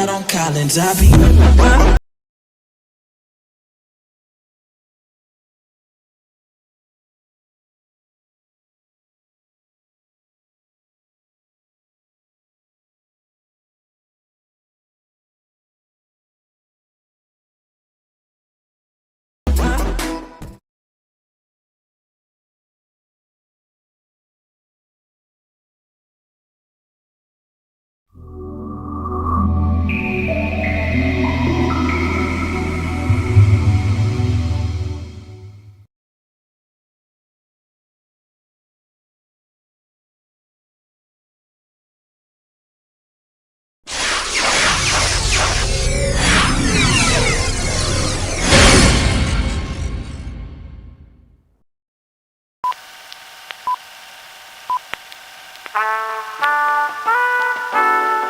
out on Collins. I be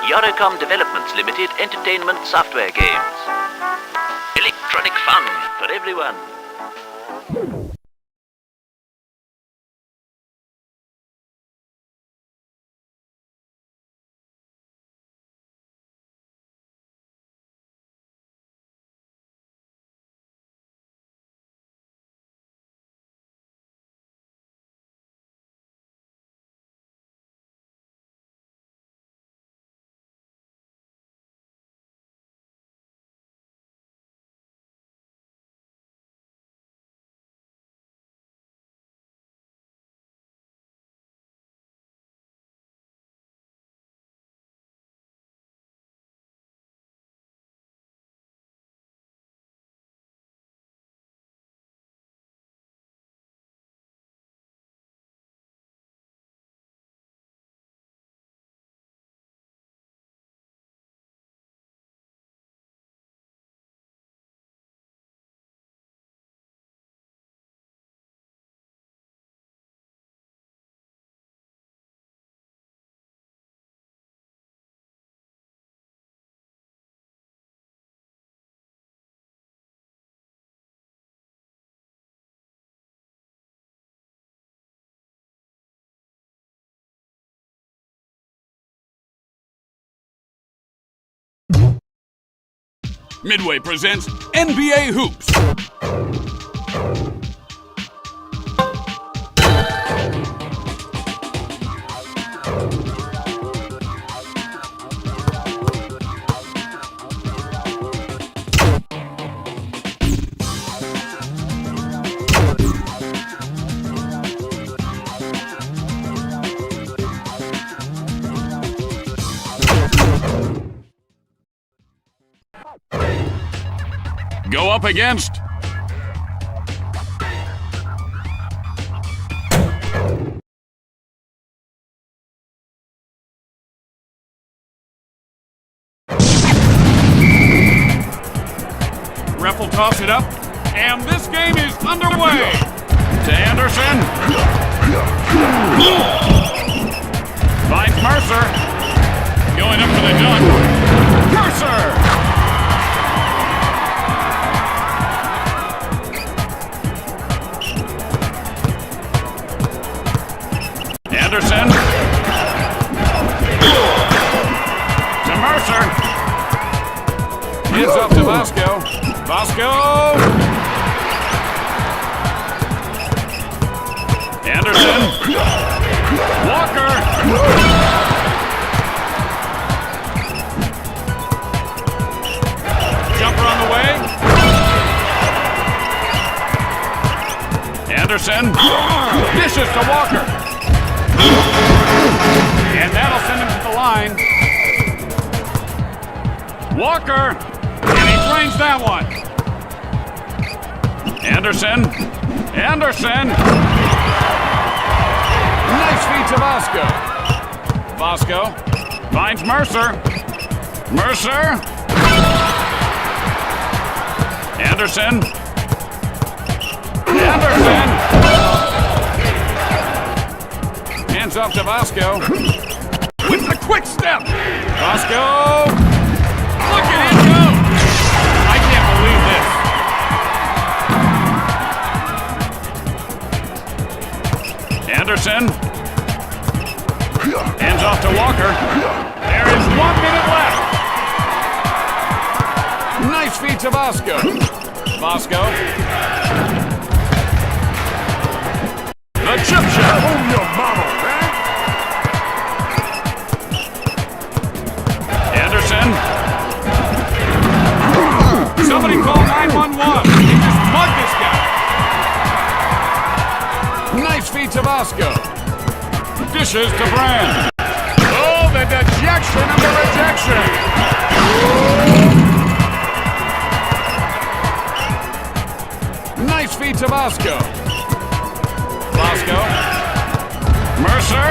Yoricom Developments Limited Entertainment Software Games. Electronic fun for everyone. Midway presents NBA Hoops. Go up against Ref will toss it up, and this game is underway. To Anderson. Finds Mercer. Going up for the dunk. Mercer! Anderson. To Mercer. Hands off to Vasco. Vasco. Anderson. Walker. Jumper on the way. Anderson. Dishes to Walker. And that'll send him to the line. Walker. And he drains that one. Anderson. Anderson. Nice feed to Vasco. Vasco finds Mercer. Mercer. Anderson. Anderson. Hands off to Vasco. With the quick step. Vasco. Look at him go. I can't believe this. Anderson. Hands off to Walker. There is 1 minute left. feed to Vasco. Vasco. The chip shot. Oh, your mama, man. Anderson. Somebody call 911. He just mugged this guy. Nice feed to Vasco. Dishes to Brand. Oh, the dejection of the rejection. Nice feed to Vasco. Vasco. Mercer.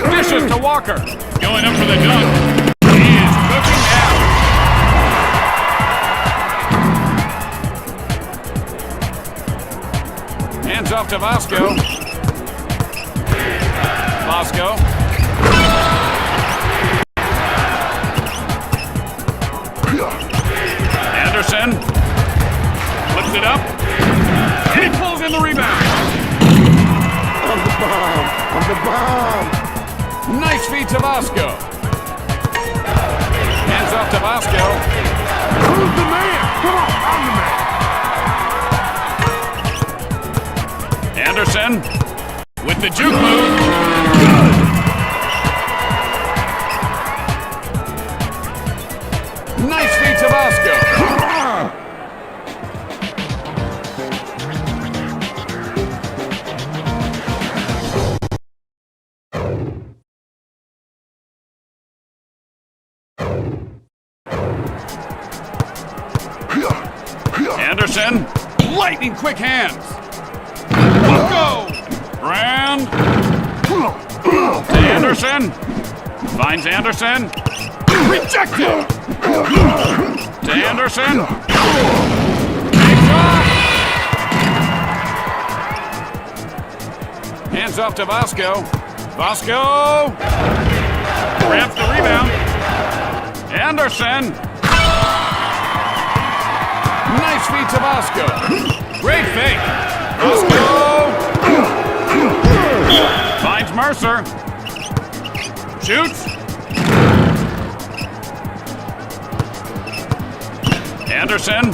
Dishes to Walker. Going up for the dunk. He is cooking now. Hands off to Vasco. Vasco. Anderson. Flips it up. And he pulls in the rebound. I'm the bomb. I'm the bomb. Nice feed to Vasco. Hands off to Vasco. Who's the man? Come on, I'm the man. Anderson with the juke move. Good. Nice feed to Vasco. Anderson, lightning quick hands. Go! Brand. To Anderson. Finds Anderson. Rejected. To Anderson. Takes off. Hands off to Vasco. Vasco. Grabs the rebound. Anderson. Nice feed to Vasco. Great fake. Vasco. Finds Mercer. Shoots. Anderson.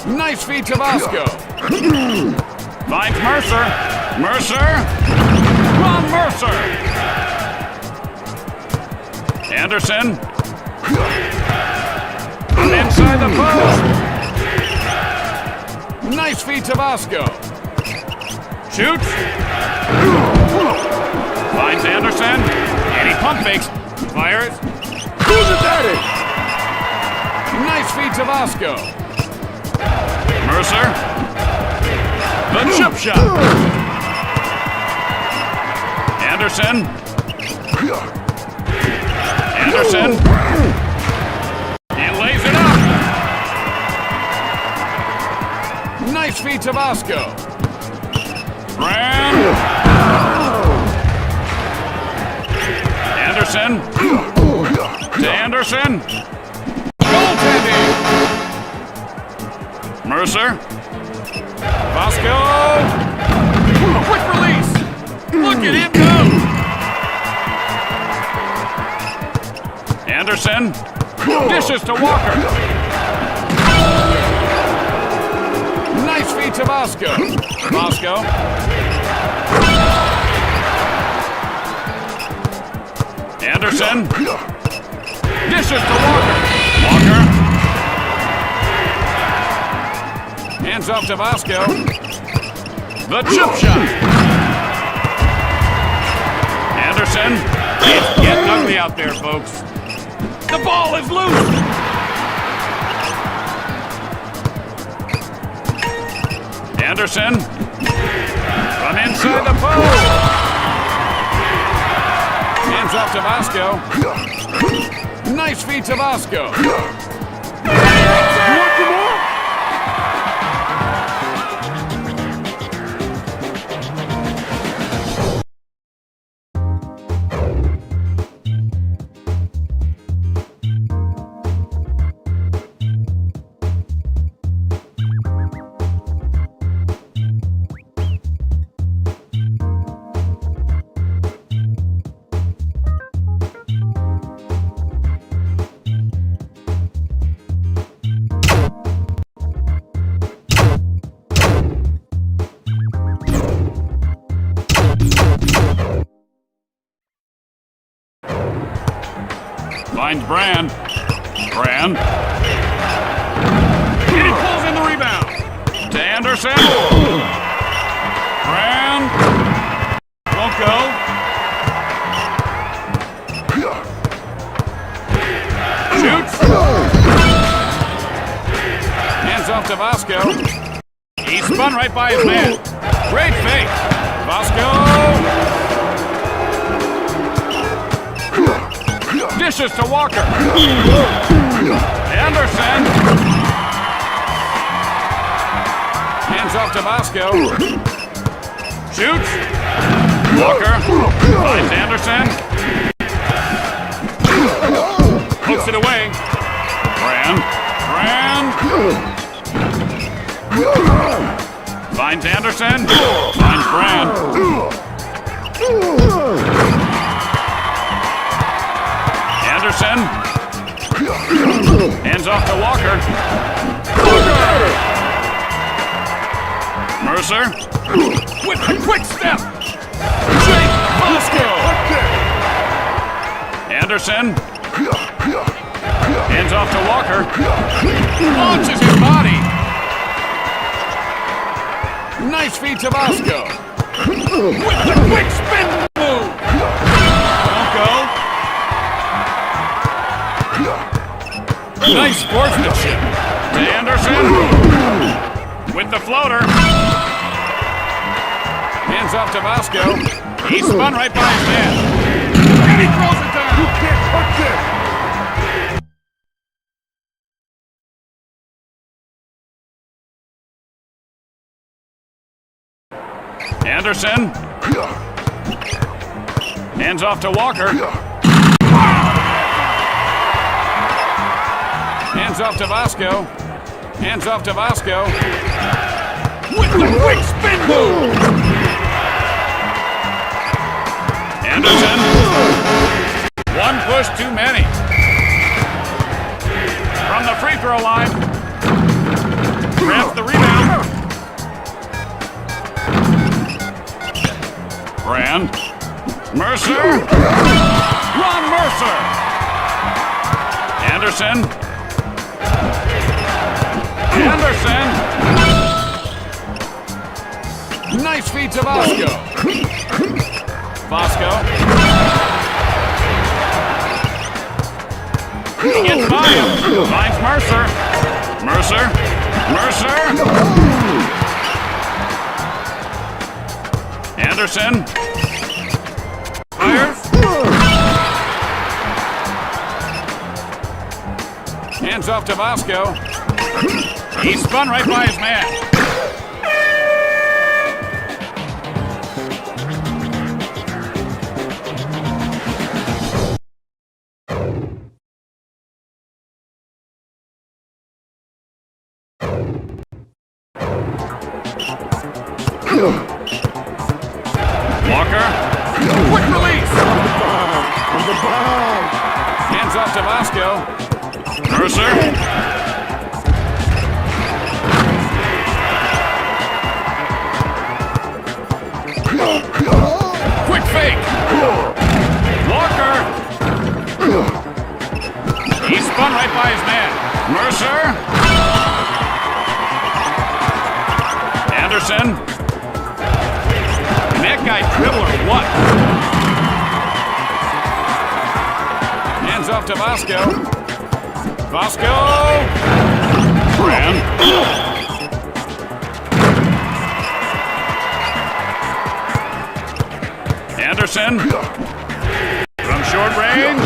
Nice feed to Vasco. Finds Mercer. Mercer. Ron Mercer. Anderson. Inside the post. Nice feed to Vasco. Shoots. Finds Anderson. And he pump fakes. Fires. Who's the daddy? Nice feed to Vasco. Mercer. The chip shot. Anderson. Anderson. He lays it up. Nice feed to Vasco. Brand. Anderson. To Anderson. Goaltending. Mercer. Vasco. Quick release. Look at him go. Anderson. Dishes to Walker. Nice feed to Vasco. Vasco. Anderson. Dishes to Walker. Walker. Hands off to Vasco. The chip shot. Anderson. It's getting ugly out there, folks. The ball is loose. Anderson. From inside the post. Hands off to Vasco. Nice feed to Vasco. Finds Brand. Brand. And he pulls in the rebound. To Anderson. Brand. Won't go. Shoots. Hands off to Vasco. He spun right by his man. Great fake. Vasco. Dishes to Walker. Anderson. Hands off to Vasco. Shoots. Walker. Finds Anderson. Hooks it away. Brand. Finds Anderson. Finds Brand. Anderson. Hands off to Walker. Mercer. With a quick step. Jake Vasco. Anderson. Hands off to Walker. Launches his body. Nice feed to Vasco. With the quick spin move. Won't go. Nice sportsmanship. To Anderson. With the floater. Hands off to Vasco. He spun right by his man. And he throws it down. You can't touch it. Anderson. Hands off to Walker. Hands off to Vasco. Hands off to Vasco. With the quick spin move. Anderson. One push too many. From the free throw line. Grabs the rebound. Brand. Mercer. Ron Mercer. Anderson. Anderson. Nice feed to Vasco. Vasco. He gets by him. Finds Mercer. Mercer. Anderson. Fires. Hands off to Vasco. He spun right by his man. Walker. Quick release. Hands off to Vasco. Mercer. Quick fake. Walker. He spun right by his man. Mercer. Anderson. Can that guy dribble or what? Hands off to Vasco. Vasco. Brand. Anderson. From short range.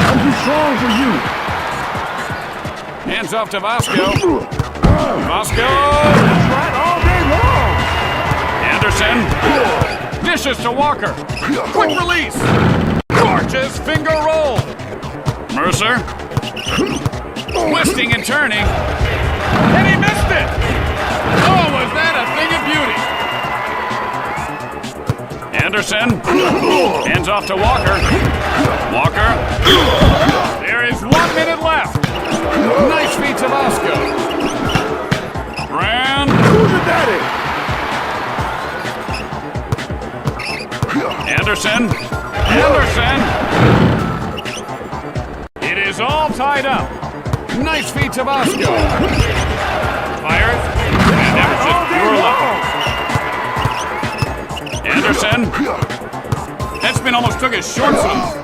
I'm too strong for you. Hands off to Vasco. Vasco. Right all day long. Anderson. Dishes to Walker. Quick release. Gorgeous finger roll. Mercer. Twisting and turning. And he missed it. Oh, was that a thing of beauty? Anderson. Hands off to Walker. Walker. There is 1 minute left. Nice feed to Vasco. Brand. Who's the daddy? Anderson. Anderson. It is all tied up. Nice feed to Vasco. Fires. And that was just pure luck. Anderson. Headspin almost took his shorts off.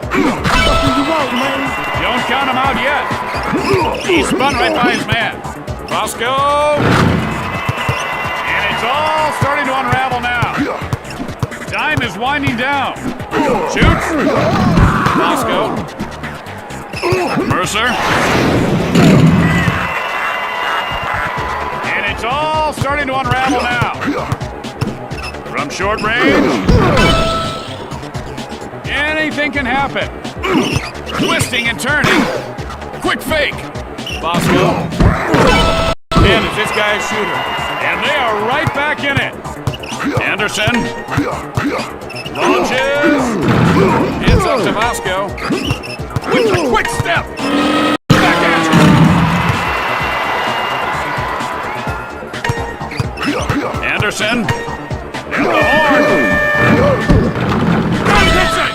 Don't count him out yet. He spun right by his man. Vasco. And it's all starting to unravel now. Time is winding down. Shoots. Vasco. Mercer. And it's all starting to unravel now. From short range. Anything can happen. Twisting and turning. Quick fake. Vasco. And is this guy a shooter? And they are right back in it. Anderson. Launches. Hands up to Vasco. With a quick step. Back at you. Anderson. And the horn. And hits it.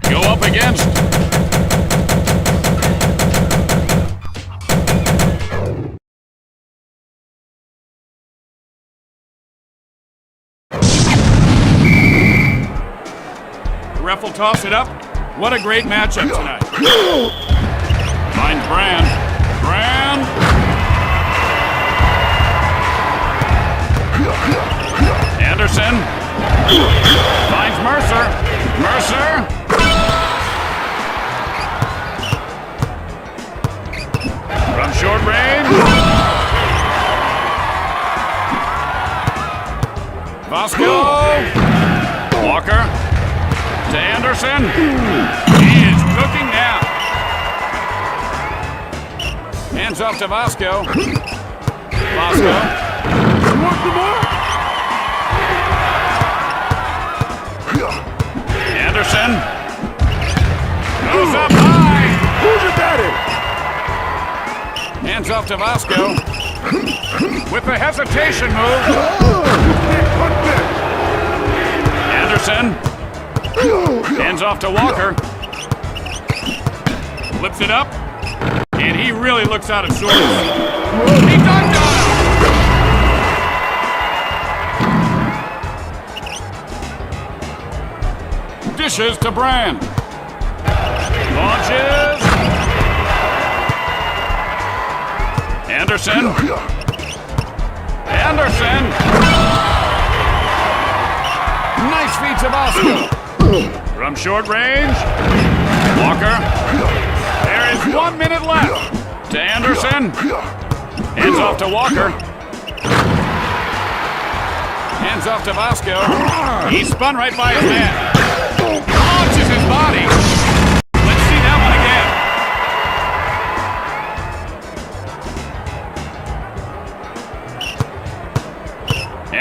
Go up against. Ref will toss it up. What a great matchup tonight. Finds Brand. Brand. Anderson. Finds Mercer. Mercer. From short range. Vasco. Walker. To Anderson. He is cooking now. Hands off to Vasco. Vasco. You want some more? Anderson. Goes up high. Who's your daddy? got him. Hands off to Vasco. With the hesitation move. Anderson. Hands off to Walker. Flips it up. And he really looks out of sorts. He dunked on him. Dishes to Brand. Launches. Anderson. Anderson. Nice feed to Vasco. From short range. Walker. There is 1 minute left. To Anderson. Hands off to Walker. Hands off to Vasco. He spun right by his man. Launches his body. Let's see that one again.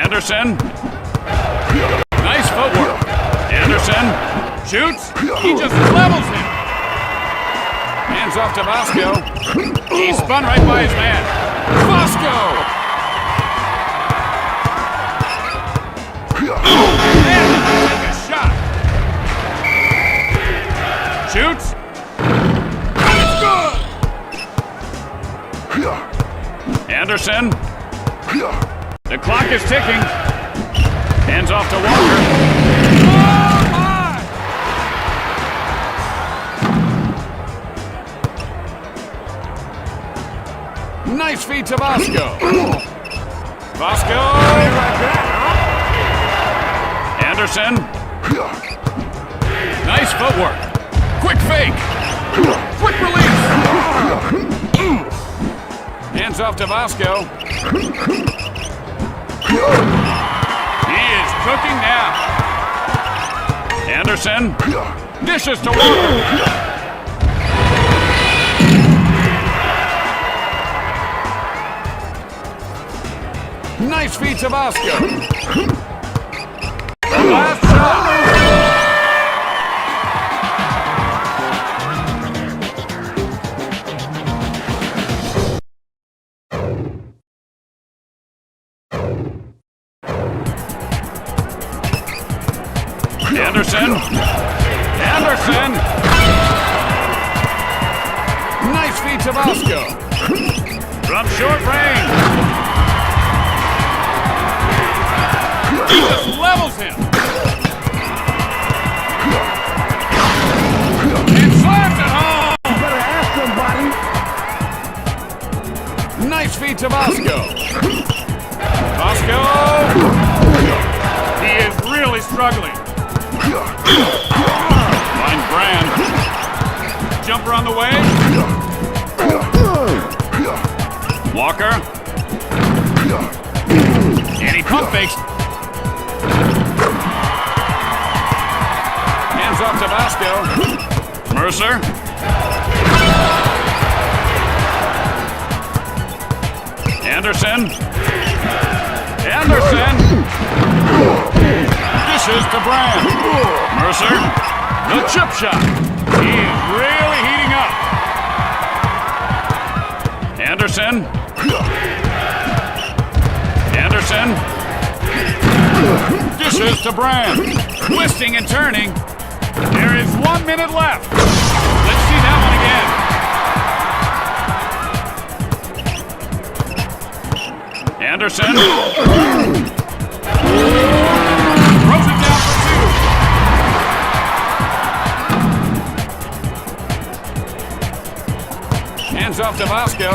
Anderson. Nice footwork. Anderson shoots. He just levels him. Hands off to Vasco. He spun right by his man. Vasco! And take a shot. Shoots. It's good! Anderson. The clock is ticking. Hands off to Walker. Oh my! Nice feed to Vasco. Vasco. Anderson. Nice footwork. Quick fake. Quick release. Hands off to Vasco. He is cooking now. Anderson. Dishes to Walker. Nice feed to Vasco. The last shot. Anderson. Anderson. Nice feed to Vasco. From short range. He just levels him. And slams it home. You better ask somebody. Nice feed to Vasco. Vasco. He is really struggling. Finds Brand. Jumper on the way. Walker. And he pump fakes. Hands off to Vasco. Mercer. Anderson. Anderson. Dishes to Brand. Mercer. The chip shot. He is really heating up. Anderson. Anderson. Dishes to Brand. Twisting and turning. There is 1 minute left. Let's see that one again. Anderson. Throws it down for 2. Hands off to Vasco.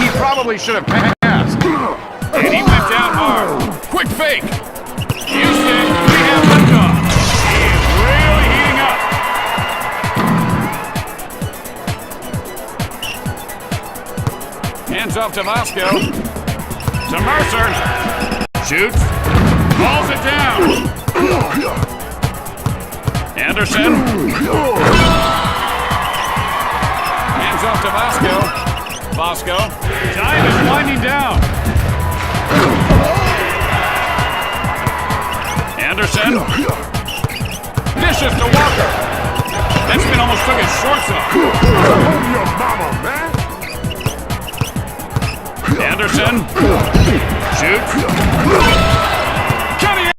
He probably should have passed. And he went down hard. Quick fake. Houston, we have liftoff. He is really heating up. Hands off to Vasco. To Mercer. Shoots. Balls it down. Anderson. Hands off to Vasco. Vasco. Time is winding down. Anderson. Dishes to Walker. That spin almost took his shorts off. Vamos, man. Anderson. Shoots. Kenny.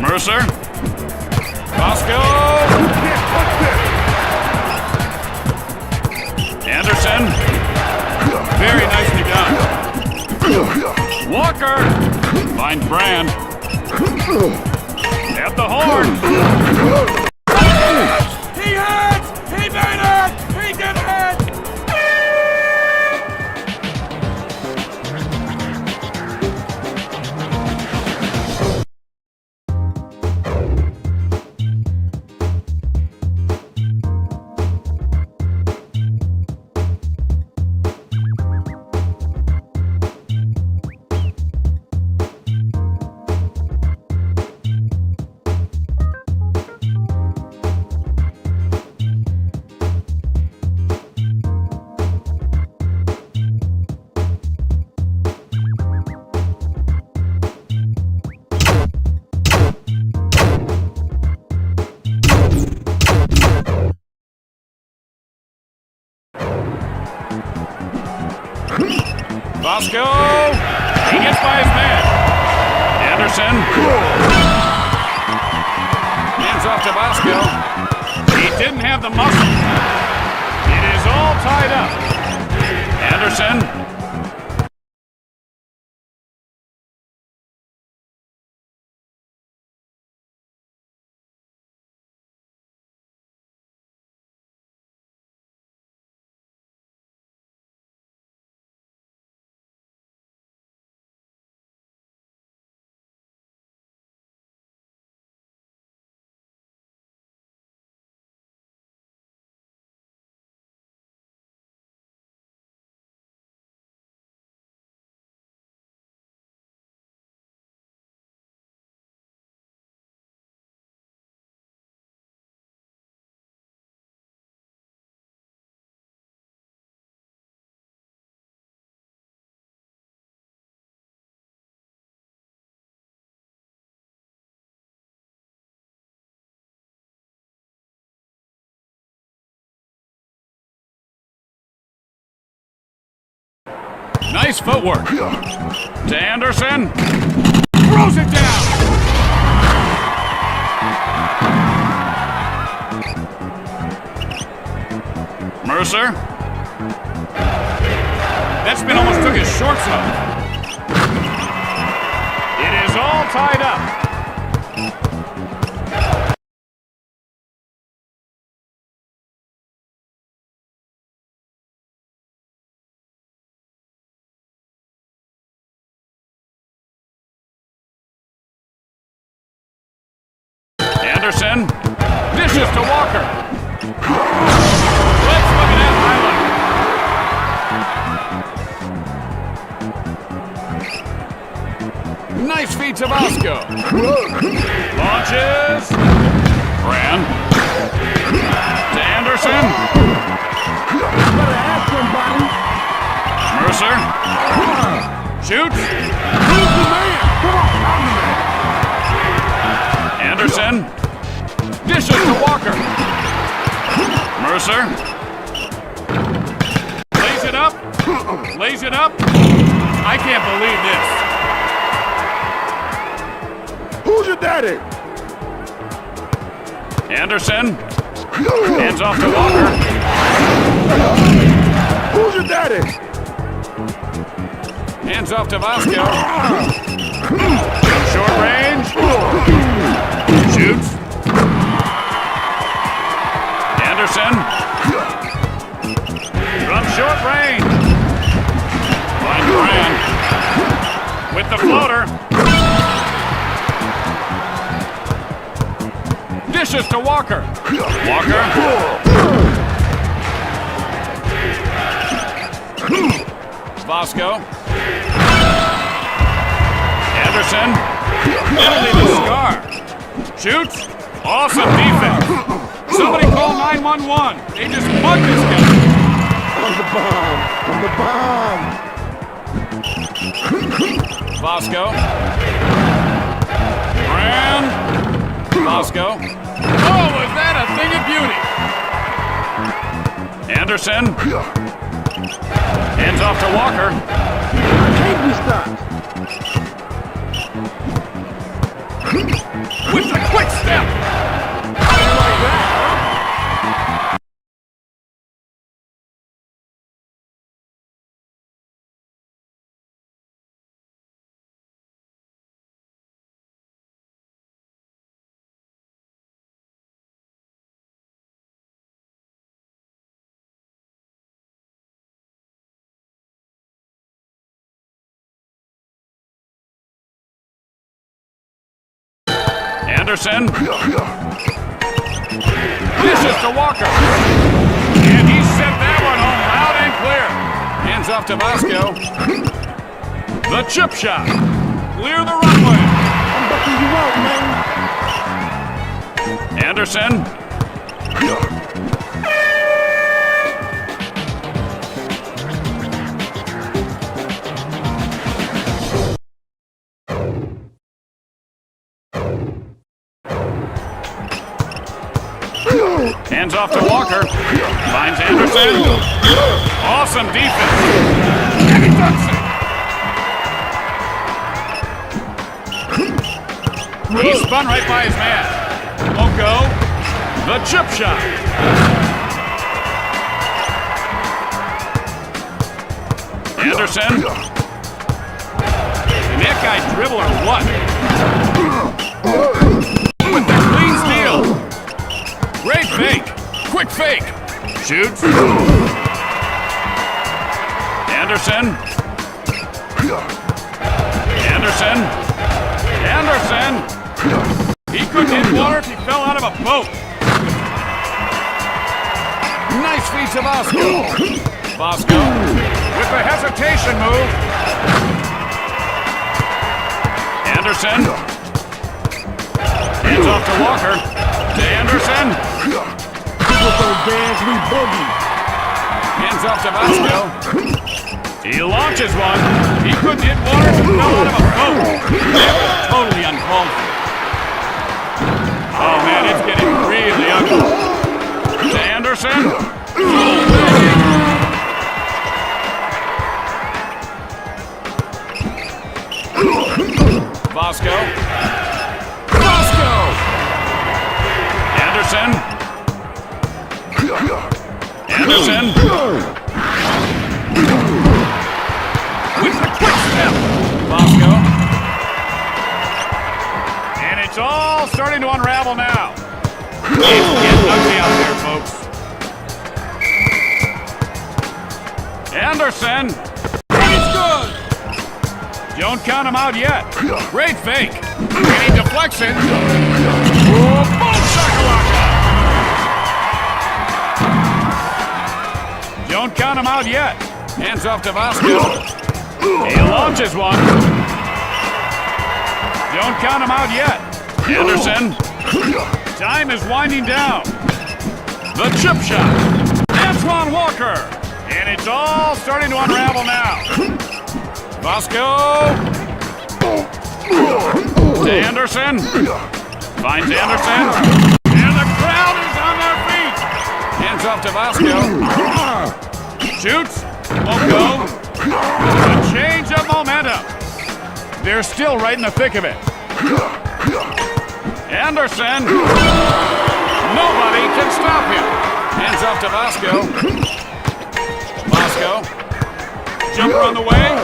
Mercer. Bosco. Anderson. Very nicely done. Walker. Finds Brand. At the horn. He hit! He made it! He did it! Bosco! He gets by his man. Anderson. Hands off to Bosco. He didn't have the muscle. It is all tied up. Anderson. Nice footwork. To Anderson. Throws it down. short zone. It is all tied up. Anderson dishes to Walker. Let's look at that highlight. Nice feed to Bosco. Launches. Brand. To Anderson. Better ask somebody. Mercer. Shoots. Who's the man? Come on, I'm the man. Anderson dishes to Walker. Mercer lays it up. Lays it up. I can't believe this. Who's your daddy? Anderson hands off to Walker. Who's your daddy? Hands off to Vasco. Short range. Shoots. Anderson. From short range. Find Brand. With the floater. Dishes to Walker. Walker. Vasco. Anderson. Penalty to Scar. Shoots. Awesome defense. Somebody call 911. They just mugged this guy. I'm the bomb. I'm the bomb. Vasco. Brand. Vasco. Oh, was that a thing of beauty? Anderson. Hands off to Walker. Can't be stopped. With the quick step. Like that. Anderson. Dishes to Walker. And he sent that one home loud and clear. Hands off to Vasco. The chip shot. Clear the runway. I'm bucking you out, man. Anderson. Hands off to Walker. Finds Anderson. Awesome defense. And he dunks it. He spun right by his man. Won't go. The chip shot. Anderson. Can that guy dribble or what? With the clean steal. Great fake. Quick fake. Shoots. Anderson. Anderson. Anderson. He couldn't hit water if he fell out of a boat. Nice feed to Vasco. Vasco with the hesitation move. Anderson. Hands off to Walker. To Anderson. With those dance, we boogie. Hands off to Vasco. He launches one. He couldn't hit water and fell out of a boat. That was totally uncalled for. Oh man, it's getting really ugly. To Anderson. Vasco. Vasco! Anderson. Anderson. With starting to unravel now. It's getting ugly out there, folks. Anderson. He's good. Don't count him out yet. Great fake. And he deflects it. Oh, boom shakalaka. Don't count him out yet. Hands off to Vasco. He launches one. Don't count him out yet. Anderson. Time is winding down. The chip shot. Antoine Walker. And it's all starting to unravel now. Vasco. To Anderson. Finds Anderson. And the crowd is on their feet. Hands off to Vasco. Shoots. Won't go. A change of momentum. They're still right in the thick of it. Anderson. Nobody can stop him. Hands off to Vasco. Vasco. Jumper on the way.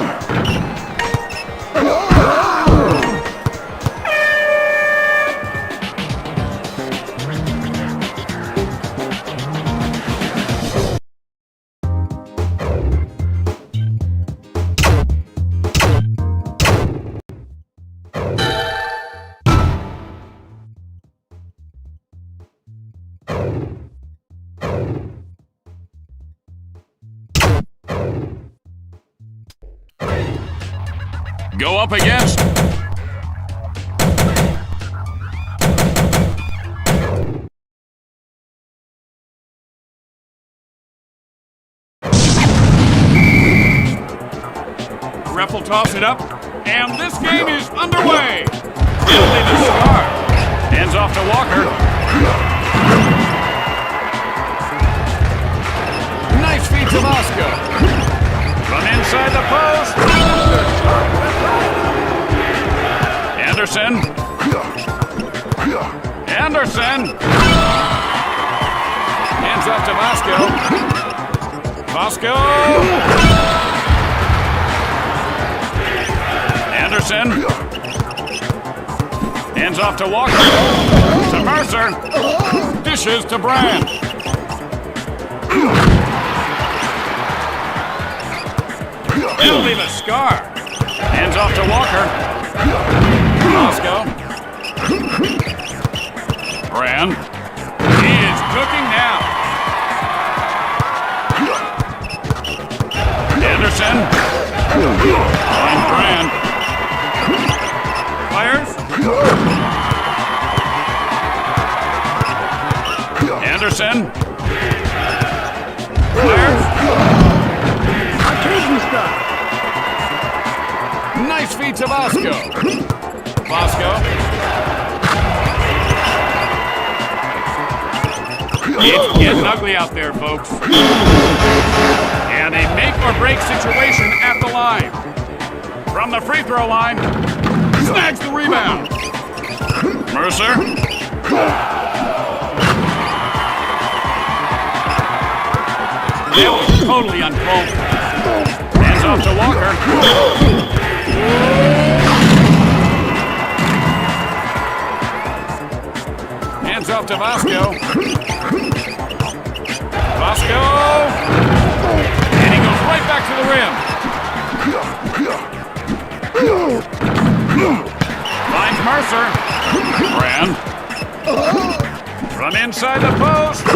Go up against. Ref will toss it up, and this game is underway. Italy the star. Hands off to Walker. Nice feed to Vasco. From inside the post. Anderson. Anderson. Hands off to Vasco. Vasco. Anderson. Hands off to Walker. To Mercer. Dishes to Brand. Italy the scar. Hands off to Walker. Vasco. Brand. He is cooking now. Anderson. And Brand. Fires. Anderson. Fires. Nice feed to Vasco. Vasco. It's getting ugly out there, folks. And a make-or-break situation at the line. From the free throw line, snags the rebound. Mercer. That was totally uncalled for. Hands off to Walker. Hands off to Vasco. Vasco. And he goes right back to the rim. Finds Mercer. Brand. From inside the post.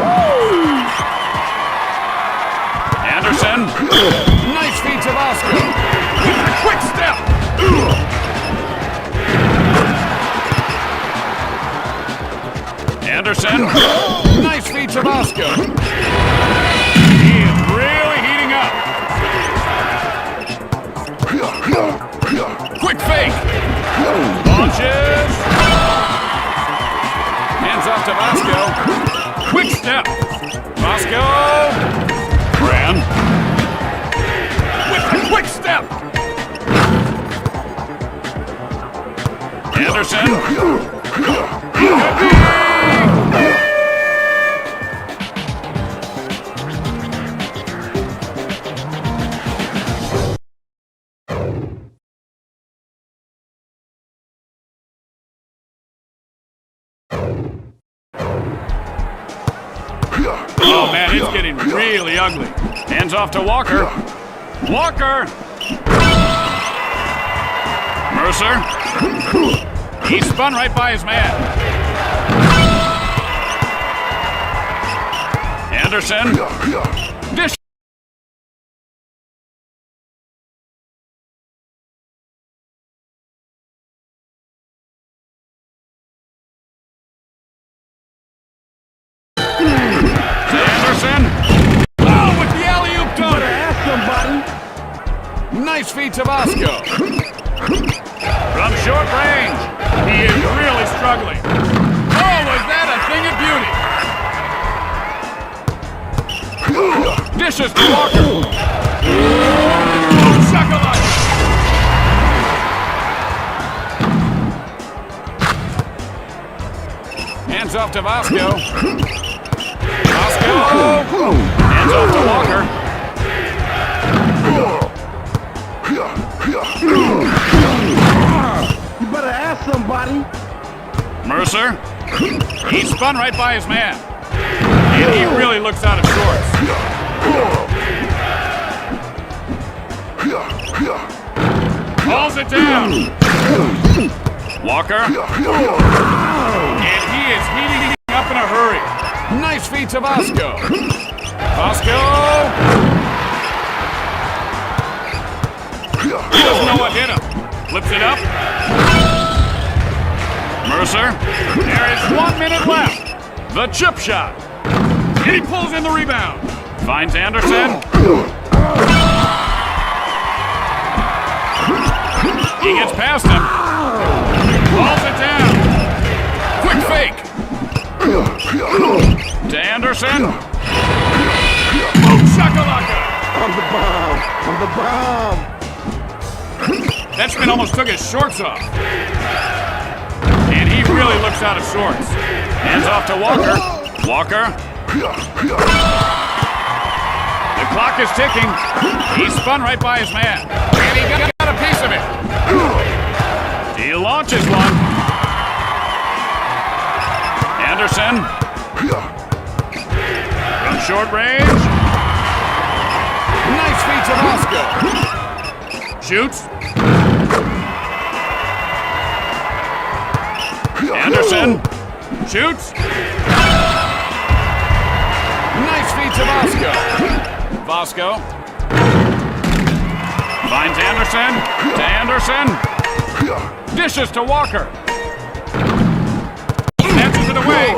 Anderson. Nice feed to Vasco. With a quick step. Anderson. Nice feed to Vasco. He is really heating up. Quick fake. Launches. Hands off to Vasco. Quick step. Vasco. Brand. With a quick step. Anderson. Oh man, it's getting really ugly. Hands off to Walker. Walker! Mercer. He spun right by his man. Anderson. Dish. Anderson. Oh, with the alley-oop dunk. Ask somebody. Nice feed to Vasco. From short range. He is really struggling. Oh, was that a thing of beauty? Dishes to Walker. Oh, shakalaka. Hands off to Vasco. Vasco. Hands off to Walker. You better ask somebody. Mercer. He spun right by his man. And he really looks out of sorts. Calls it down. Walker. And he is heating up in a hurry. Nice feed to Vasco. Vasco. He doesn't know what hit him. Flips it up. Mercer. There is 1 minute left. The chip shot. And he pulls in the rebound. Finds Anderson. He gets past him. Balls it down. Quick fake. To Anderson. Boom shakalaka. On the bomb. On the bomb. That spin almost took his shorts off. And he really looks out of sorts. Hands off to Walker. Walker. The clock is ticking. He spun right by his man. And he got a piece of it. He launches one. Anderson. From short range. Nice feed to Vasco. Shoots. Anderson. Shoots. Nice feed to Vasco. Vasco. Finds Anderson. To Anderson. Dishes to Walker. Snatches it away.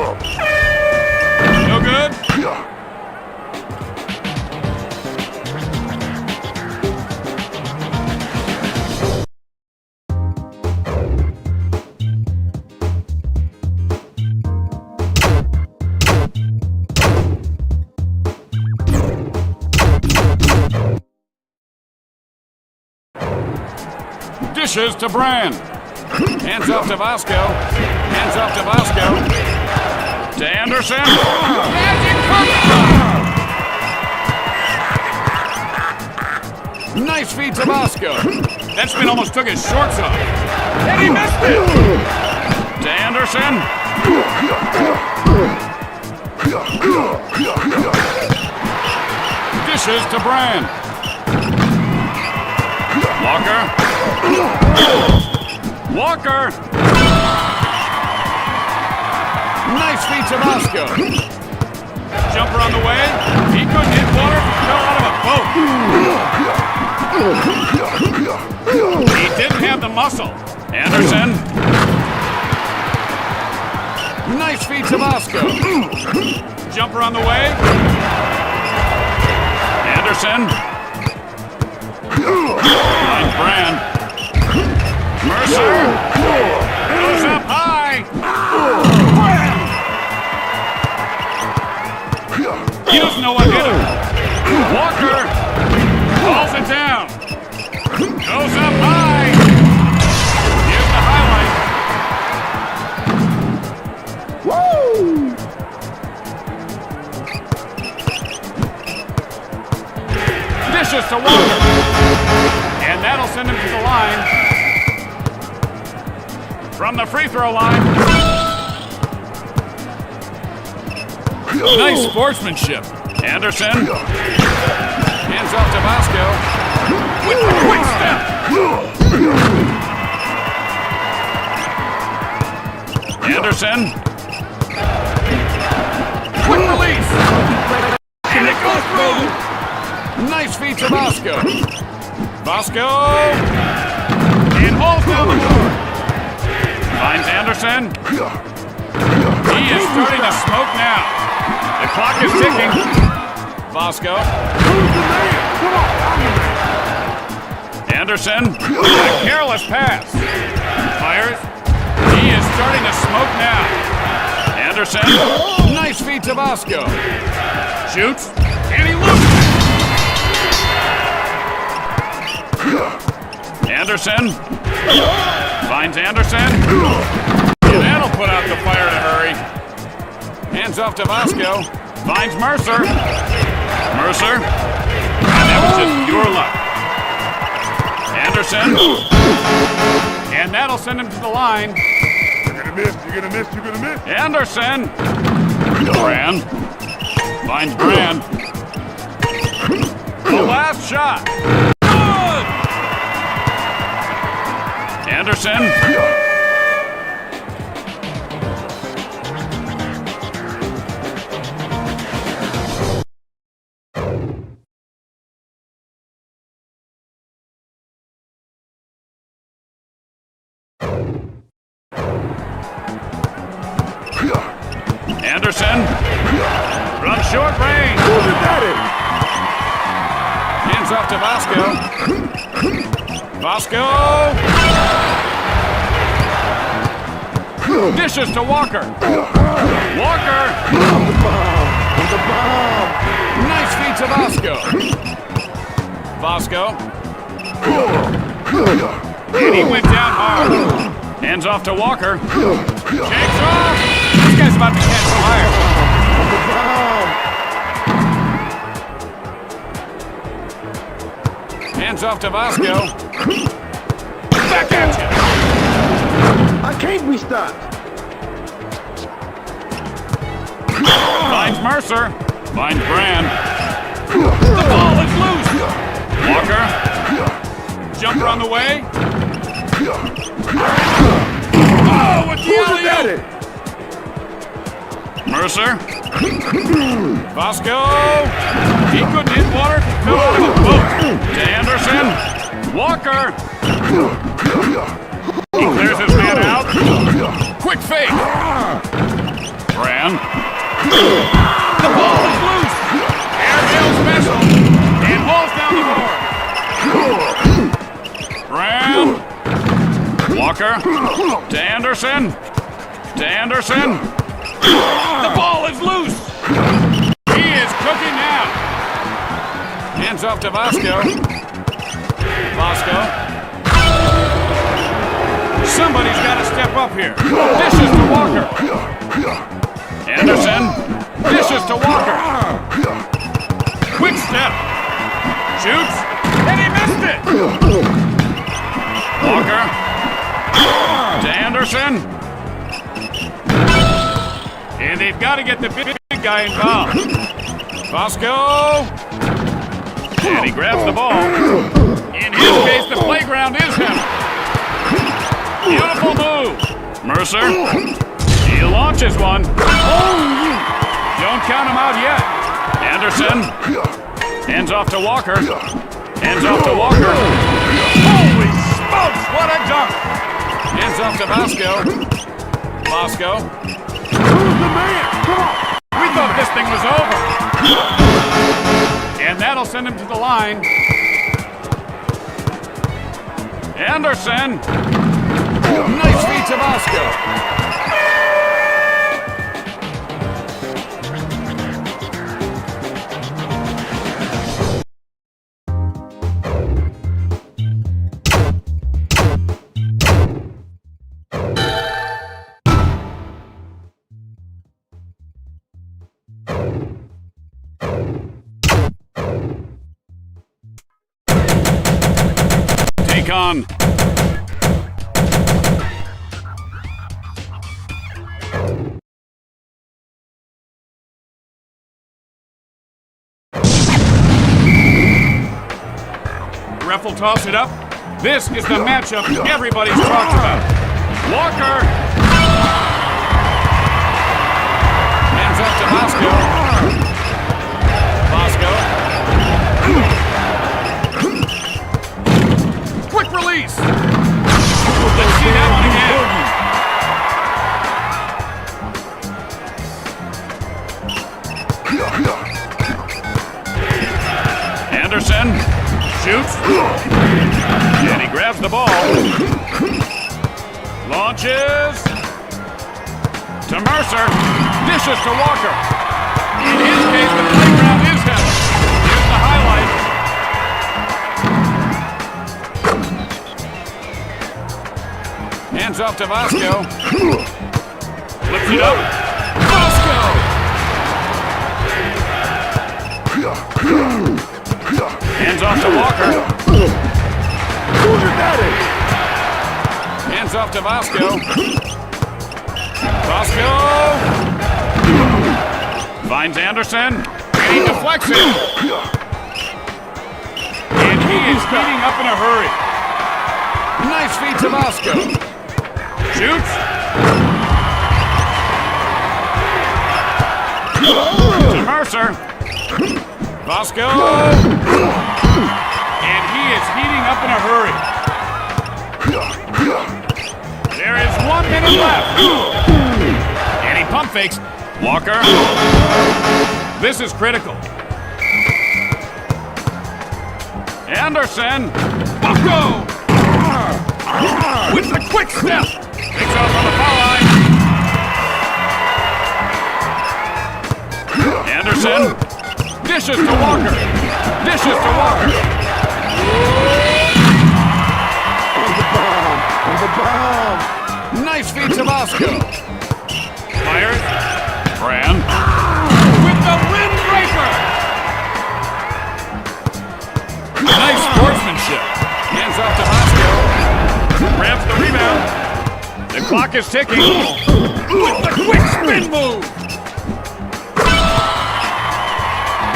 No good. Dishes to Brand. Hands off to Vasco. Hands off to Vasco. To Anderson. Magic cover! Nice feed to Vasco. That spin almost took his shorts off. And he missed it! To Anderson. Dishes to Brand. Walker. Walker. Nice feed to Vasco. Jumper on the way. He couldn't hit water. Fell out of a boat. He didn't have the muscle. Anderson. Nice feed to Vasco. Jumper on the way. Anderson. Nice Brand. Mercer. Goes up high. He doesn't know what hit him. Walker calls it down. Goes up high. Here's the highlight. Woo! Dishes to Walker. And that'll send him to the line. From the free throw line. Nice sportsmanship. Anderson. Hands off to Vasco. With the quick step. Anderson. Quick release. And it goes through. Nice feed to Vasco. Vasco. And holds down the board. Finds Anderson. He is starting to smoke now. The clock is ticking. Vasco. Anderson. A careless pass. Fires. He is starting to smoke now. Anderson. Nice feed to Vasco. Shoots. And he loses it. Anderson. Finds Anderson. And that'll put out the fire in a hurry. Hands off to Vasco. Finds Mercer. Mercer. And that was just pure luck. Anderson. And that'll send him to the line. You're gonna miss, you're gonna miss, you're gonna miss. Anderson. Brand. Finds Brand. The last shot. Good! Anderson. Anderson. Run short range. Hands off to Vasco. Vasco. Dishes to Walker. Walker. Nice feed to Vasco. Vasco. And he went down hard. Hands off to Walker. Takes off. This guy's about to catch fire. Hands off to Vasco. Back at you. I can't restart. Finds Mercer. Finds Brand. The ball is loose. Walker. Jumper on the way. Oh, with the alley-oop. Mercer. Vasco. He couldn't hit water. Fell out of the boat. To Anderson. Walker. He clears his man out. Quick fake. Brand. The ball is loose. Airedale special. And falls down the board. Brand. Walker. To Anderson. To Anderson. The ball is loose. He is cooking now. Hands off to Vasco. Vasco. Somebody's got to step up here. Dishes to Walker. Anderson. Dishes to Walker. Quick step. Shoots. And he missed it. Walker. To Anderson. And they've got to get the big guy involved. Vasco. And he grabs the ball. In his case, the playground is him. Beautiful move. Mercer. He launches one. Don't count him out yet. Anderson. Hands off to Walker. Hands off to Walker. Holy smokes, what a dunk. Hands off to Vasco. Vasco. Who's the man? Come on. We thought this thing was over. And that'll send him to the line. Anderson. Nice feed to Vasco. Take on. will toss it up. This is the matchup everybody's talked about. Walker. Hands up to Bosco. Quick release. Let's see that one again. Anderson shoots. And he grabs the ball. Launches. To Mercer. Dishes to Walker. In his case, the playground is heaven. Here's the highlight. Hands off to Vasco. Flips it up. Vasco! Hands off to Walker. Hands off to Vasco. Vasco! Finds Anderson. And he deflects it. And he is heating up in a hurry. Nice feed to Vasco. Shoots. To Mercer. Vasco. And he is heating up in a hurry. There is 1 minute left. And he pump fakes. Walker. This is critical. Anderson. Vasco. With the quick step. Takes off on the foul line. Anderson. Dishes to Walker. Dishes to Walker. Nice feed to Vasco. Fires. Brand. With the windbreaker. Nice sportsmanship. Hands off to Vasco. Grabs the rebound. The clock is ticking. With the quick spin move.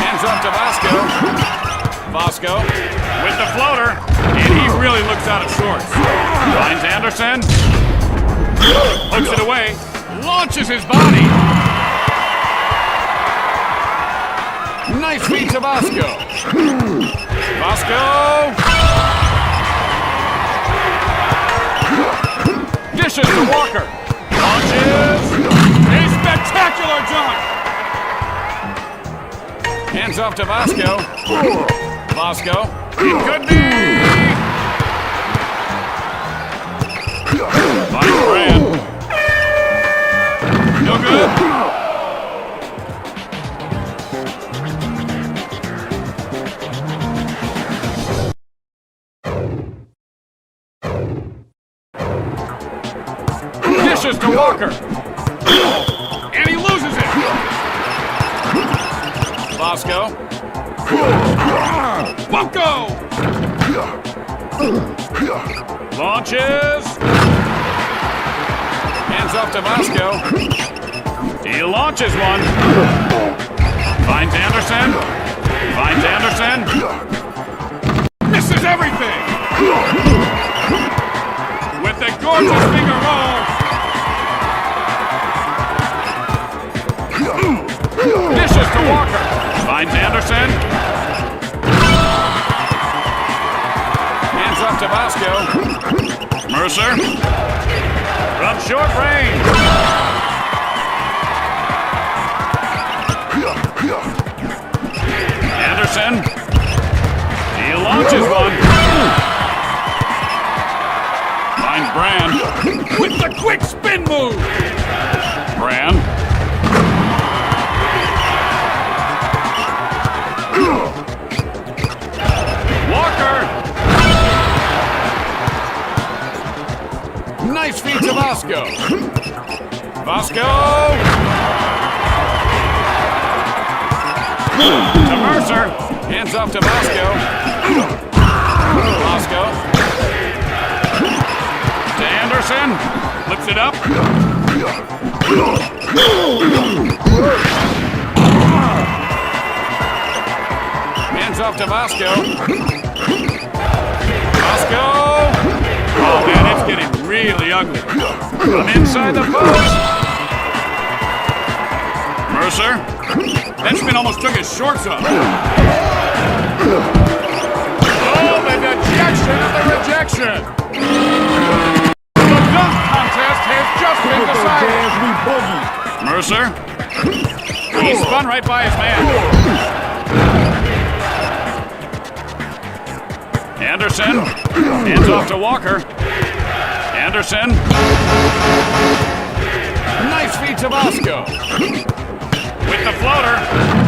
Hands off to Vasco. Vasco with the floater. And he really looks out of sorts. Finds Anderson. Hooks it away. Launches his body. Nice feed to Vasco. Vasco. Dishes to Walker. Launches. A spectacular dunk. Hands off to Vasco. Vasco. It could be. Finds Brand. No good. Dishes to Walker. And he loses it. Vasco. Bucko. Launches. Hands off to Vasco. He launches one. Finds Anderson. Finds Anderson. Misses everything. With the gorgeous finger roll. Dishes to Walker. Finds Anderson. Hands off to Vasco. Mercer. From short range. Anderson. He launches one. Finds Brand. With the quick spin move. Brand. Walker. Nice feed to Vasco. Vasco. To Mercer. Hands off to Vasco. Vasco. To Anderson. Flips it up. Hands off to Vasco. Bosco! Oh man, it's getting really ugly. From inside the post. Mercer. Henchman almost took his shorts off. Oh, the dejection of the rejection. The dunk contest has just been decided. Mercer. He spun right by his man. Anderson. Hands off to Walker. Anderson. Nice feed to Bosco. With the floater,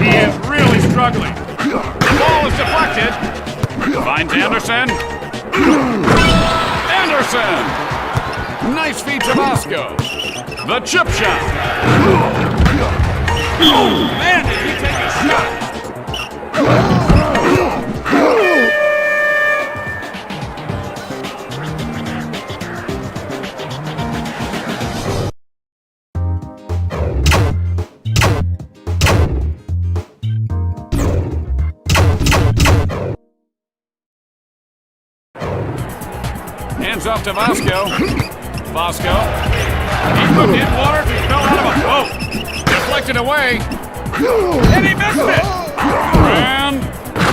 he is really struggling. The ball is deflected. Finds Anderson. Anderson! Nice feed to Bosco. The chip shot. Oh, man, did he take a shot? Hands off to Bosco. Bosco. He couldn't hit water if he fell out of a boat. Deflected away. And he missed it. And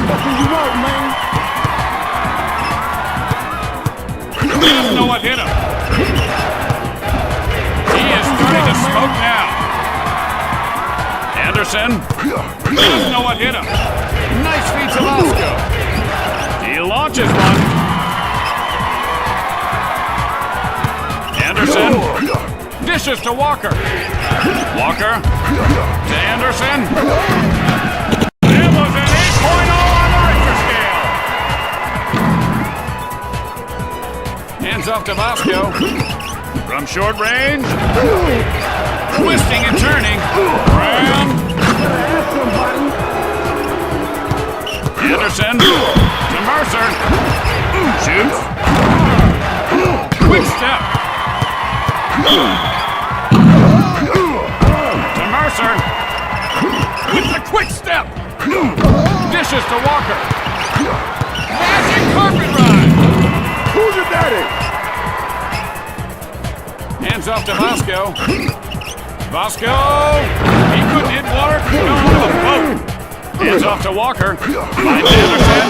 What do you want, man? he doesn't know what hit him. He is starting to smoke now. Anderson. He doesn't know what hit him. Nice feed to Bosco. He launches one. Anderson dishes to Walker. Walker to Anderson. It was an 8.0 on the Richter scale. Hands off to Bosco. From short range. Twisting and turning. Round. Anderson to Mercer. Shoots. Quick step. To Mercer. With the quick step. Dishes to Walker. Magic carpet ride. Who's your daddy? Hands off to Bosco. Bosco. He couldn't hit water. He fell out of the boat. Hands off to Walker. Finds Anderson.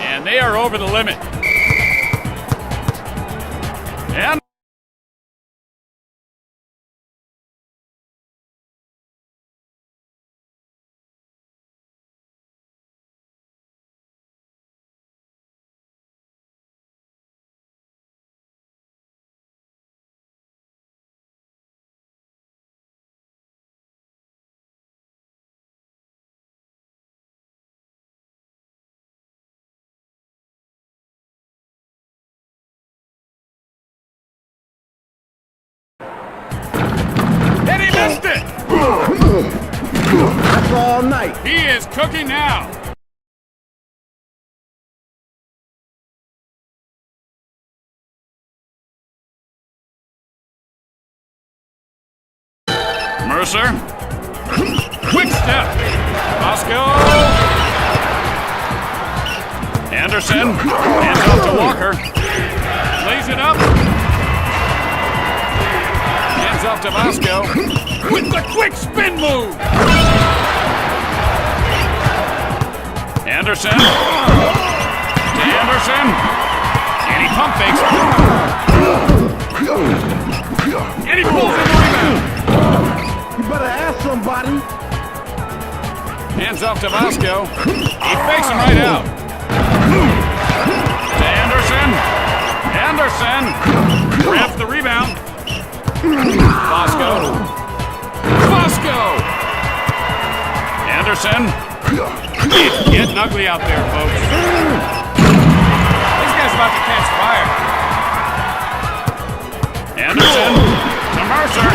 And they are over the limit. And he missed it! That's all night. He is cooking now. Mercer. Quick step. Bosco. Anderson. Hands off to Walker. Lays it up. Hands off to Bosco. With the quick spin move. Anderson. To Anderson. And he pump fakes. And he pulls in the rebound. You better ask somebody. Hands off to Bosco. He fakes him right out. To Anderson. Anderson grabs the rebound. Bosco. Bosco. Anderson. It's getting ugly out there, folks. This guy's about to catch fire. Anderson to Mercer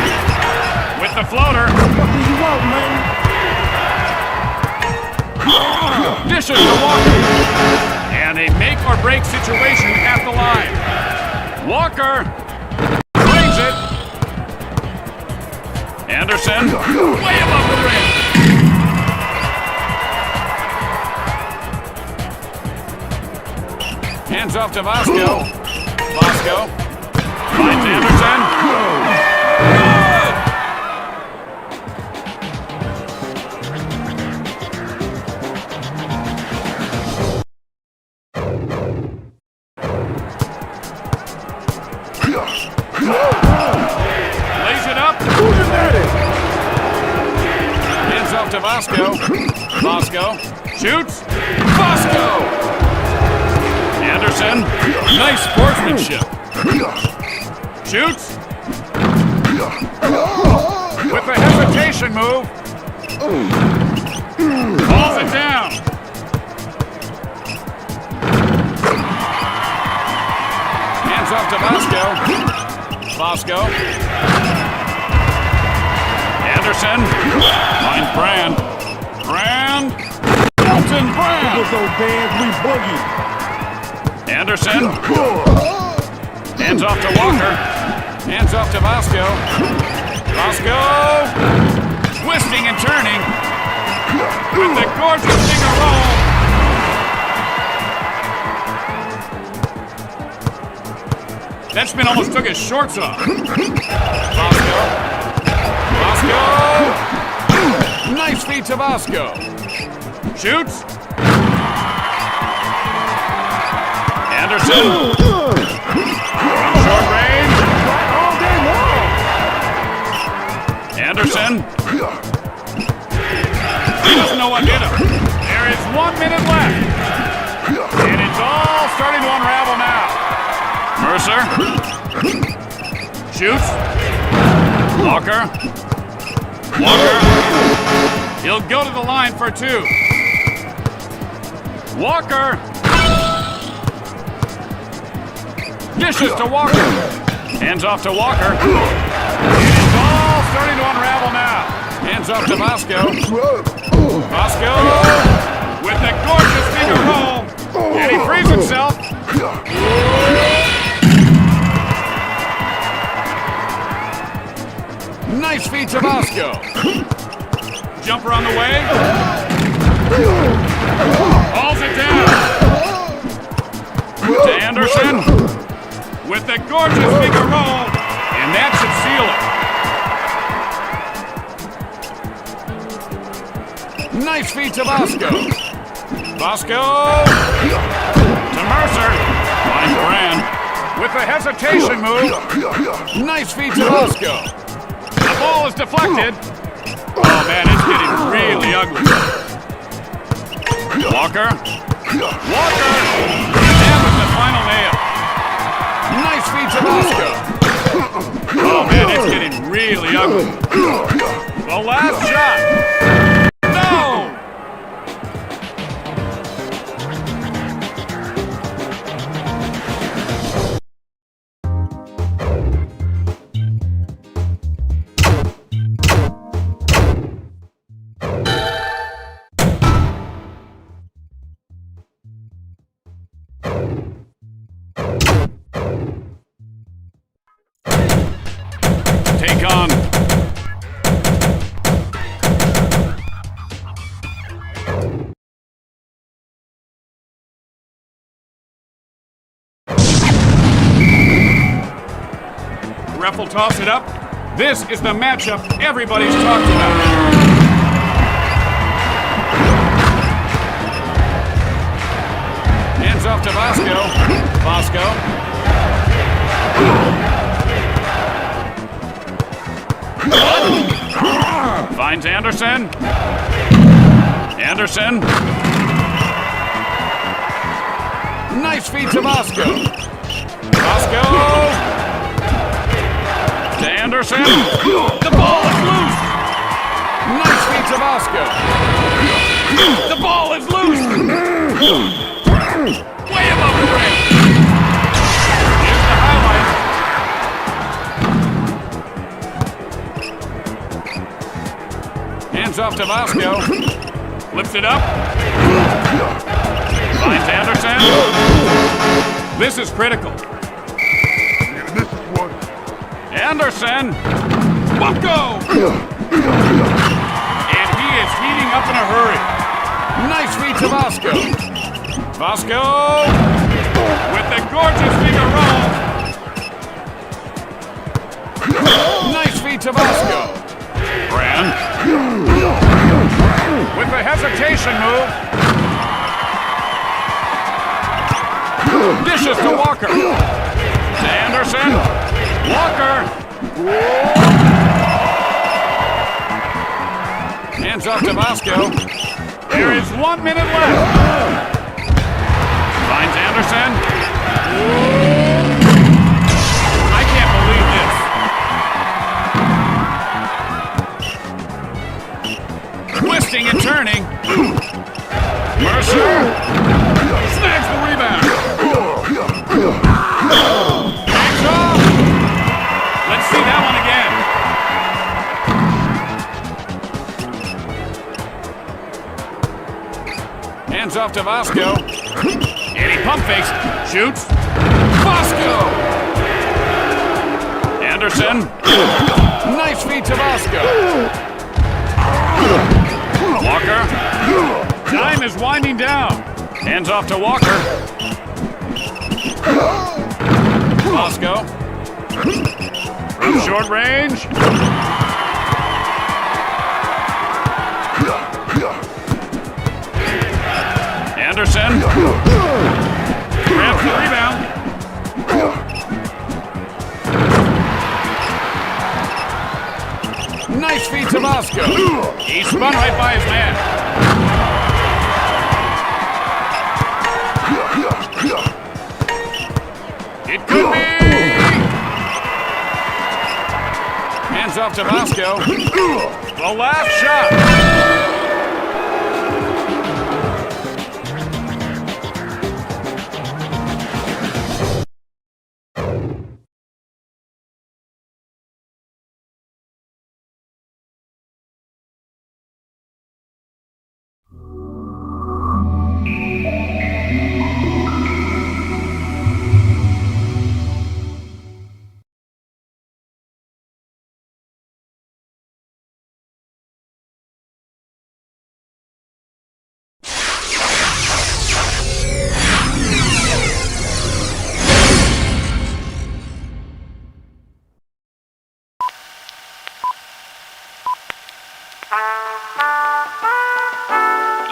with the floater. What do you want, man? Dishes to Walker. And a make-or-break situation at the line. Walker brings it. Anderson way above the rim. Hands Hands off to Vasco. Vasco. Finds Anderson. Good! Lays it up. Who's your daddy? Hands off to Vasco. Vasco. Shoots. Vasco! Anderson. Nice sportsmanship. Shoots. With the hesitation move. Calls it down. Hands off to Vasco. Vasco. Anderson. Finds Brand. Brand. Elton Brand. This old dance, we boogie. Anderson. Hands off to Walker. Hands off to Vasco. Vasco. Twisting and turning. With the gorgeous finger roll. That spin almost took his shorts off. Vasco. Vasco. Nice feed to Vasco. Shoots. Anderson. From short range. All day long. Anderson. He doesn't know what hit him. There is 1 minute left. And it's all starting to unravel now. Mercer. Shoots. Walker. Walker. He'll go to the line for two. Walker. Dishes to Walker. Hands off to Walker. It is all starting to unravel now. Hands off to Vasco. Vasco with the gorgeous finger roll. And he frees himself. Nice feed to Vasco. Jumper on the way. Hauls it down. To Anderson. With the gorgeous finger roll. And that should seal it. Nice feed to Vasco. Vasco. To Mercer. Finds Brand. With the hesitation move. Nice feed to Vasco. The ball is deflected. Oh man, it's getting really ugly. Walker. Walker. And with the final nail. Nice feed to Vasco. Oh man, it's getting really ugly. The last shot. No! Take on. Ref will toss it up. This is the matchup everybody's talked about. Hands off to Vasco. Vasco. Finds Anderson. Anderson. Nice feed to Vasco. Vasco. To Anderson. The ball is loose. Nice feed to Vasco. The ball is loose. Way above the rim. Here's the highlight. Hands off to Vasco. Flips it up. Finds Anderson. This is critical. This is one. Anderson. Bucko. And he is heating up in a hurry. Nice feed to Vasco. Vasco. with the gorgeous Figaro. Nice feed to Vasco. Brand. With the hesitation move. Dishes to Walker. To Anderson. Walker. Hands off to Vasco. There is 1 minute left. Finds Anderson. I can't believe this. Twisting and turning. Mercer. Snags the rebound. Hangs off. Let's see that one again. Hands off to Vasco. And he pump fakes. Shoots. Vasco! Anderson. Nice feed to Vasco. Walker. Time is winding down. Hands off to Walker. Vasco. From short range. Anderson. Grabs the rebound. Nice feed to Vasco. He spun right by his man. It could be! Hands off to Vasco. The last shot.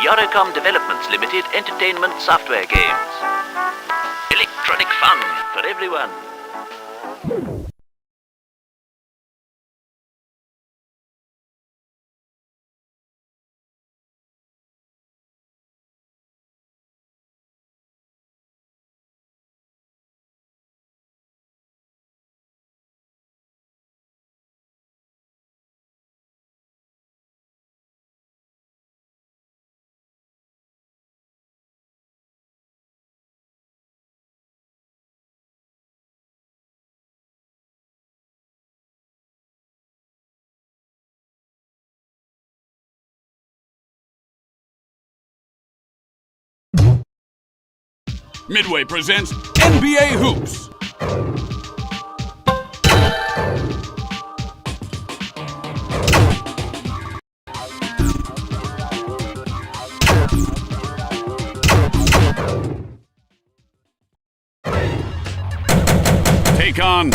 Yoricom Developments Limited Entertainment Software Games. Electronic fun for everyone. Midway presents NBA Hoops. Take on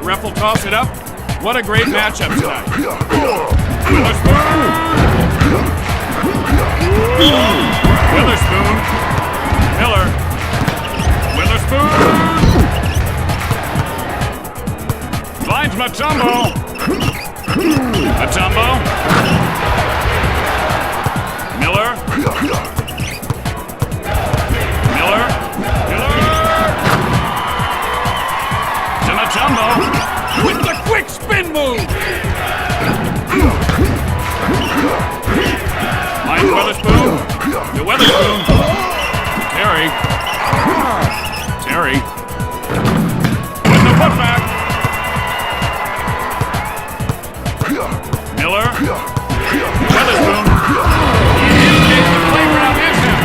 Ref will toss it up. What a great matchup tonight. Witherspoon. Witherspoon. Miller. Witherspoon. Finds Mutombo. Mutombo. Miller. Miller. To Mutombo. With the quick spin move! Finds Witherspoon. To Witherspoon. Terry. With the putback. Miller. Witherspoon. He indicates the playground is him.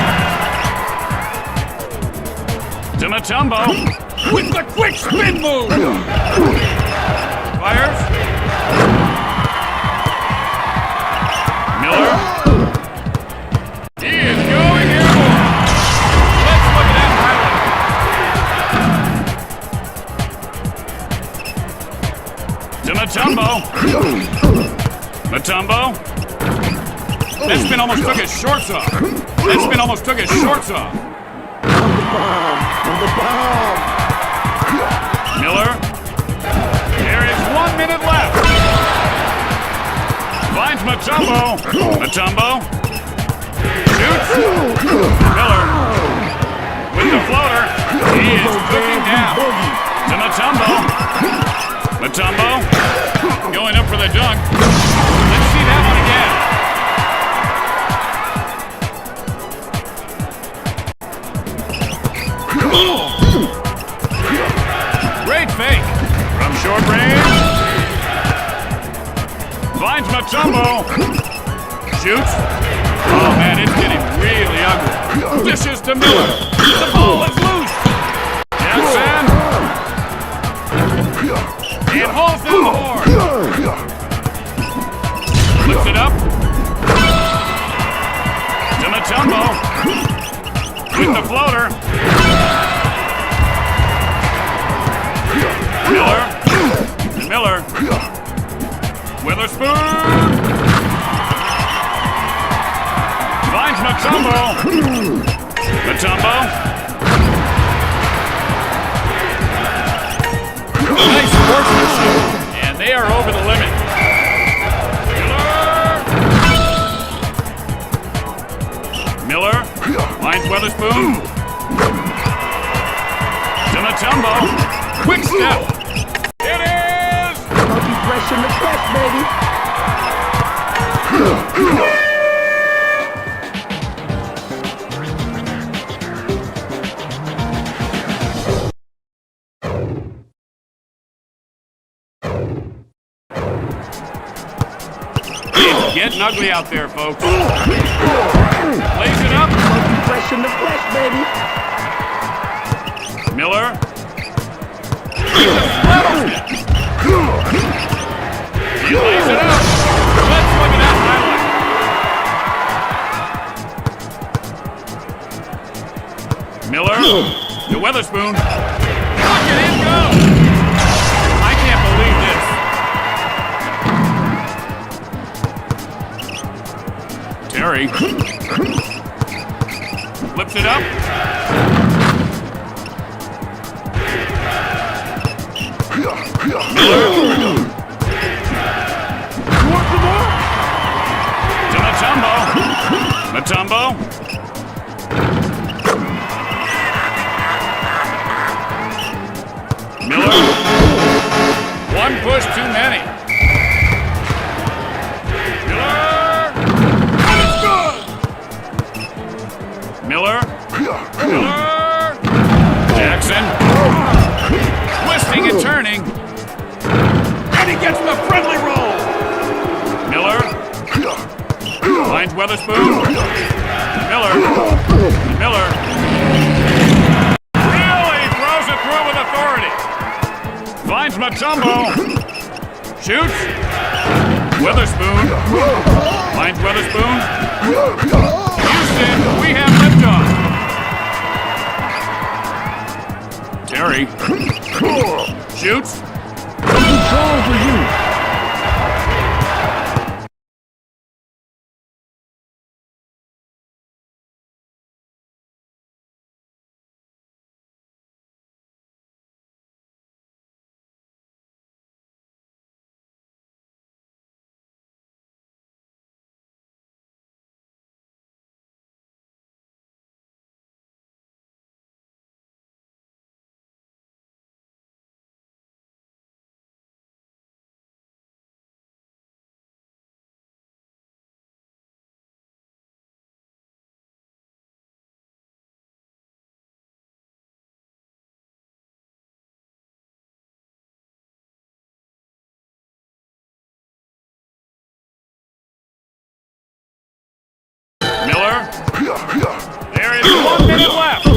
To Mutombo. with the quick spin move. Fires. Miller. He is going airborne. Let's look at that highlight. To Mutombo. Mutombo. That spin almost took his shorts off. That spin almost took his shorts off. On the bomb. Miller. There is 1 minute left. Finds Mutombo. Mutombo. Shoots. Miller. With the floater. He is cooking down. To Mutombo. Mutombo. Going up for the dunk. Let's see that one again. Great fake from short range. Finds Mutombo. Shoots. Oh man, it's getting really ugly. Dishes to Miller. The ball is loose. Jackson. It holds down the board. Lifts it up. To Mutombo. With the floater. Miller. Witherspoon. Finds Mutombo. Nice sportsmanship. And they are over the limit. Miller. Finds Witherspoon. To Mutombo. Quick step. It is! Monkey fresh in the flesh, baby. It's getting ugly out there, folks. Lays it up. Monkey fresh in the flesh, baby. Miller. He lays it up. Let's look at that highlight. Miller to Witherspoon. Knock it in, go. I can't believe this. Terry flips it up. Miller. To Mutombo. Miller. One push too many. Miller. It's good. Miller. Jackson. Twisting and turning. And he gets the friendly roll. Miller. Finds Witherspoon. Miller. Really throws it through with authority. Finds Mutombo. Shoots. Witherspoon. Finds Witherspoon. Houston, we have liftoff. Terry. Shoots. Control for you. There is 1 minute left. In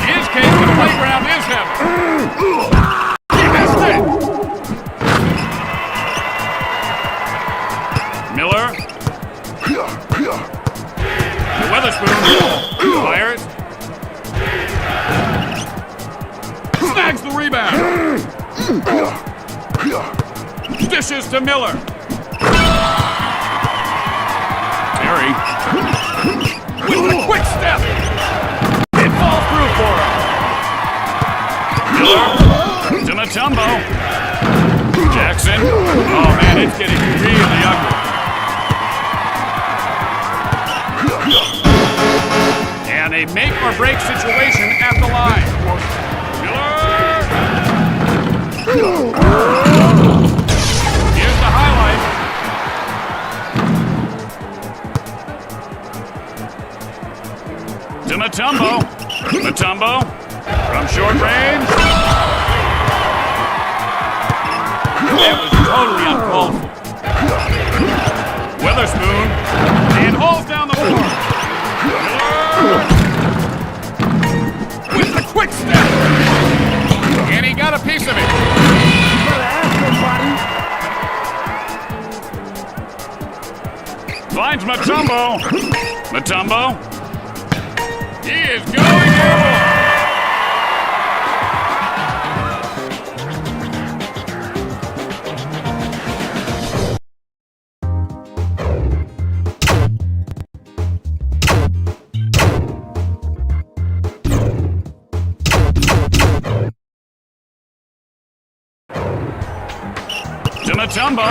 his case, Miller. The Weatherspoon. Fires. Snags the rebound. Dishes to Miller. Terry. With a quick step. It falls through for him. Miller. To Mutombo. Jackson. Oh man, it's getting really ugly. And a make or break situation at the line. Miller. Here's the highlight. To Mutombo. Mutombo from short range. That was totally uncalled for. Weatherspoon and hauls down the floor. With the quick step. And he got a piece of it. You better ask somebody. Finds Mutombo. Mutombo. He is going airborne. To Mutombo.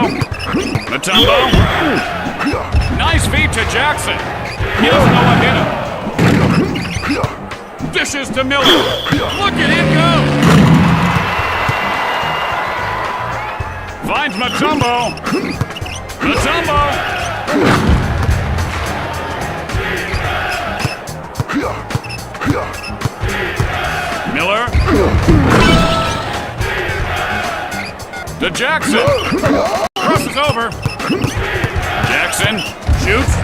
Mutombo. Nice feed to Jackson. He doesn't know what hit him. Dishes to Miller. Look at him go. Finds Mutombo. Mutombo. Miller. To Jackson. Crosses over. Jackson shoots.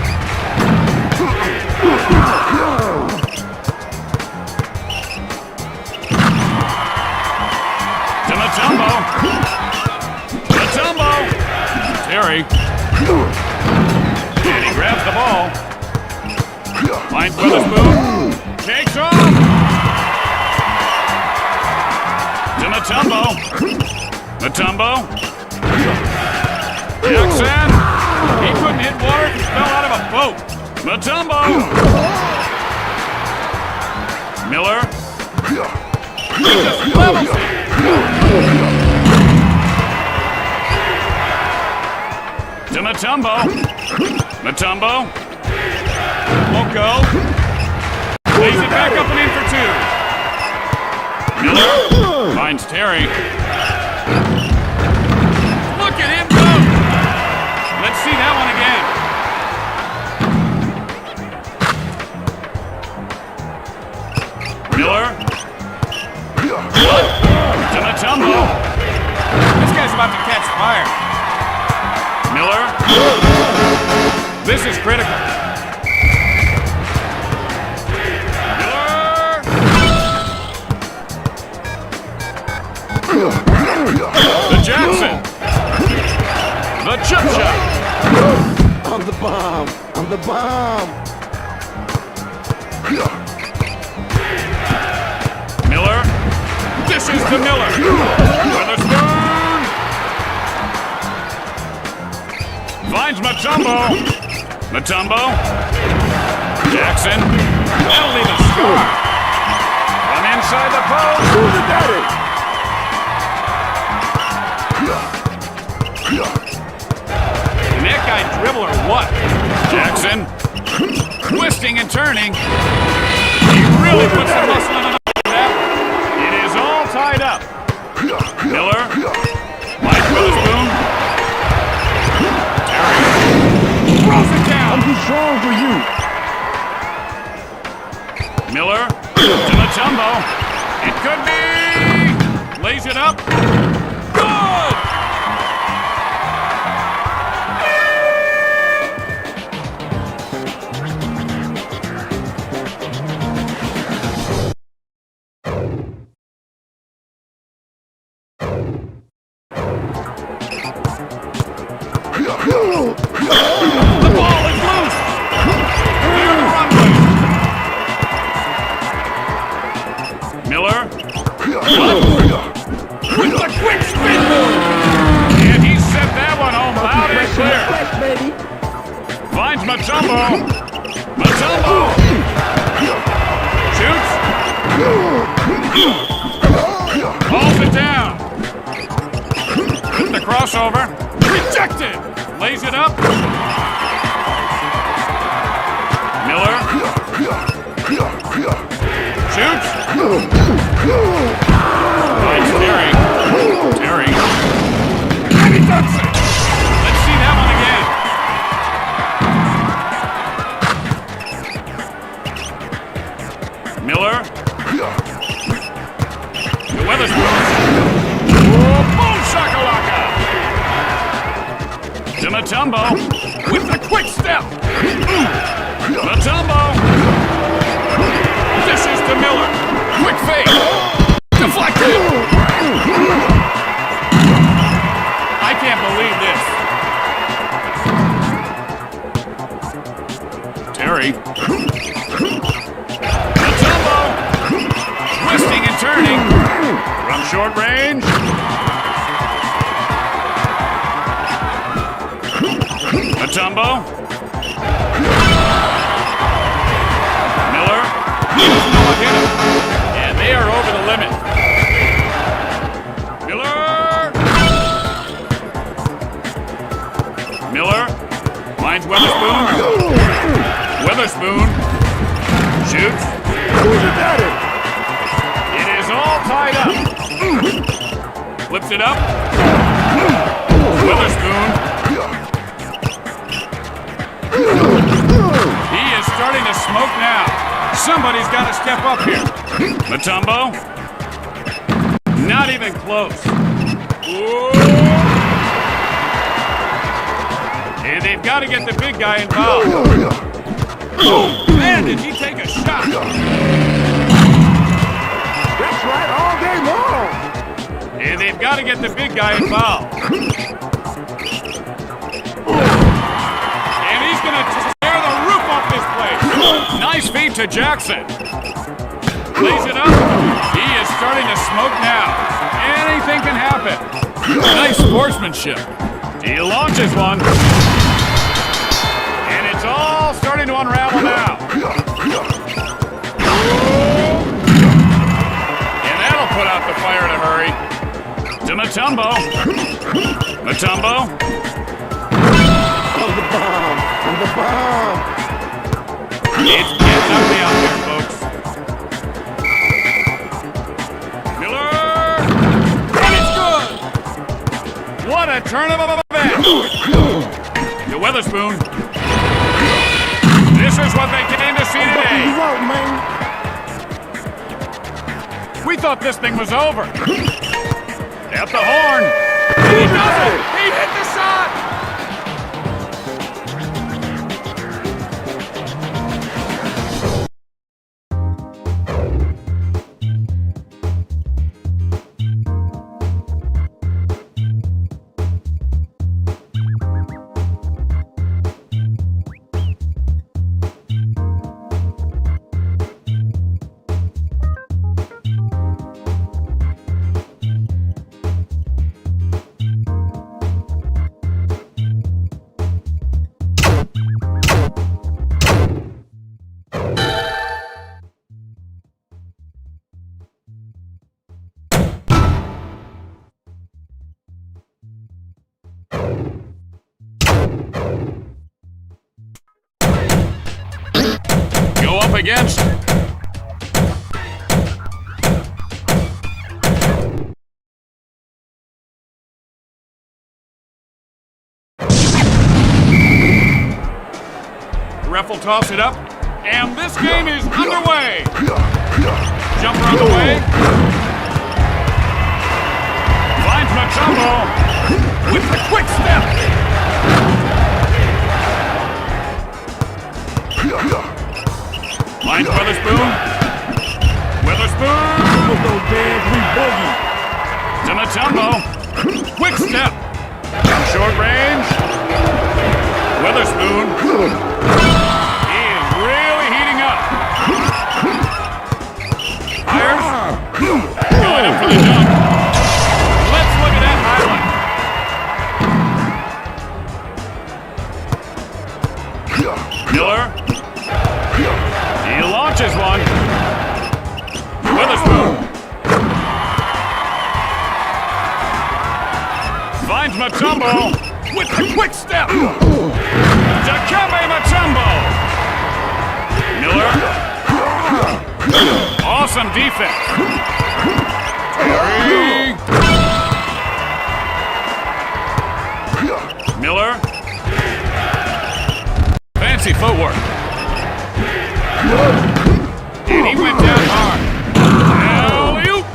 To Mutombo. Mutombo. Terry. And he grabs the ball. Finds Weatherspoon. Takes off. To Mutombo. Mutombo. Jackson. He couldn't hit water if he fell out of a boat. Mutombo. Miller. He just levels it. To Mutombo. Mutombo. Won't go. Lays it back up and in for two. Miller finds Terry. Look at him go! Let's see that one again. Miller. To Mutombo. This guy's about to catch fire. Miller. This is critical. To Jackson. The chip shot. I'm the bomb. I'm the bomb. Miller. Dishes to Miller. Weatherspoon. Finds Mutombo. Mutombo. Jackson. That'll leave a scar. From inside the post. Who's the daddy? Can that guy dribble or what? Jackson. Twisting and turning. He really puts the muscle in the that. It is all tied up. Miller. Mike Weatherspoon. Terry. Throws it down. I'm too strong for you. Miller. To Mutombo. It could be. Lays it up. Good! The ball is loose! Clear the runway! Miller. With the quick spin move! And he sent that one home loud and clear. baby. Finds Mutombo. Mutombo! Shoots. Hauls it down. With the crossover. Rejected! Lays it up. Miller. Shoots. Finds Terry. Terry. And he dunks it! Let's see that one again. Miller. The Weatherspoon. Oh, boom shakalaka! To Mutombo with the quick step. Mutombo. Dishes to Miller. Quick fake. Deflected. I can't believe this. Terry. Mutombo. Twisting and turning. From short range. Mutombo. Miller. He doesn't know what hit him. And they are over the limit. Miller. Miller. Finds Weatherspoon. Weatherspoon. Shoots. It is all tied up. Flips it up. Weatherspoon. He is starting to smoke now. Somebody's got to step up here. Mutombo. Not even close. Whoa. And they've got to get the big guy involved. Oh, man, did he take a shot? That's right, all day long. And they've got to get the big guy involved. And he's going to tear the roof off this place. Nice feed to Jackson. Lays it up. He is starting to smoke now. Anything can happen. Nice sportsmanship. He launches one. And it's all starting to unravel now. And that'll put out the fire in a hurry. To Mutombo. Mutombo. I'm the bomb. I'm the bomb. It's getting ugly out there, folks. Miller. And it's good. What a turn of events. To Weatherspoon. This is what they came to see today. You out, man. We thought this thing was over. At the horn. He does it! He hit the shot! Go up against. Ref will toss it up, and this game is underway. Jumper on the way. Finds Mutombo with the quick step. Finds Weatherspoon. Weatherspoon. With those bands, we boogie. To Mutombo. Quick step. From short range. Miller. He launches one. Witherspoon. Finds Mutombo with the quick step. Dikembe Mutombo. Miller. Awesome defense. Terry. Miller. Fancy footwork. And he went down hard. Alley-oop.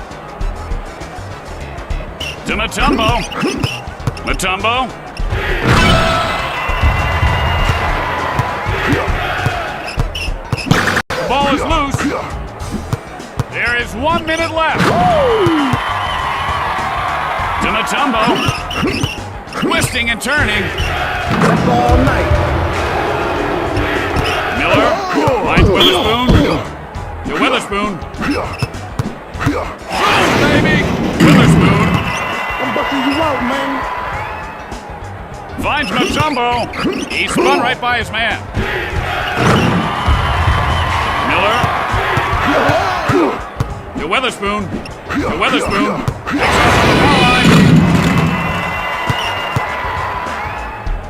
To Mutombo. Mutombo. The ball is loose. There is 1 minute left. To Mutombo. Twisting and turning. That's all night. Miller finds Witherspoon. To Witherspoon. Shoot, baby! Witherspoon I'm busting you out, man. finds Mutombo. He spun right by his man. Miller. To Witherspoon. To Witherspoon. Takes off on the foul line.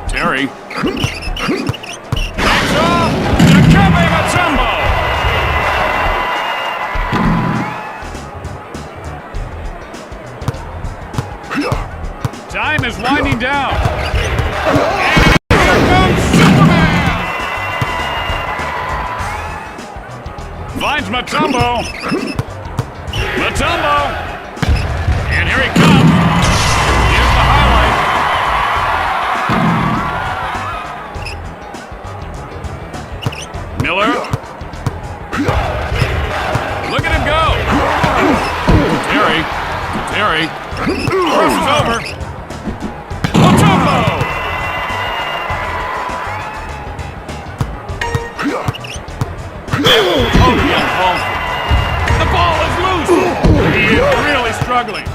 Terry. Takes off. Dikembe Mutombo. Time is winding down. And here comes Superman! Finds Mutombo. Mutombo. And here he comes. Here's the highlight. Miller. Look at him go. Terry. Crosses over. Mutombo! Totally uncalled for. The ball is loose. He is really struggling.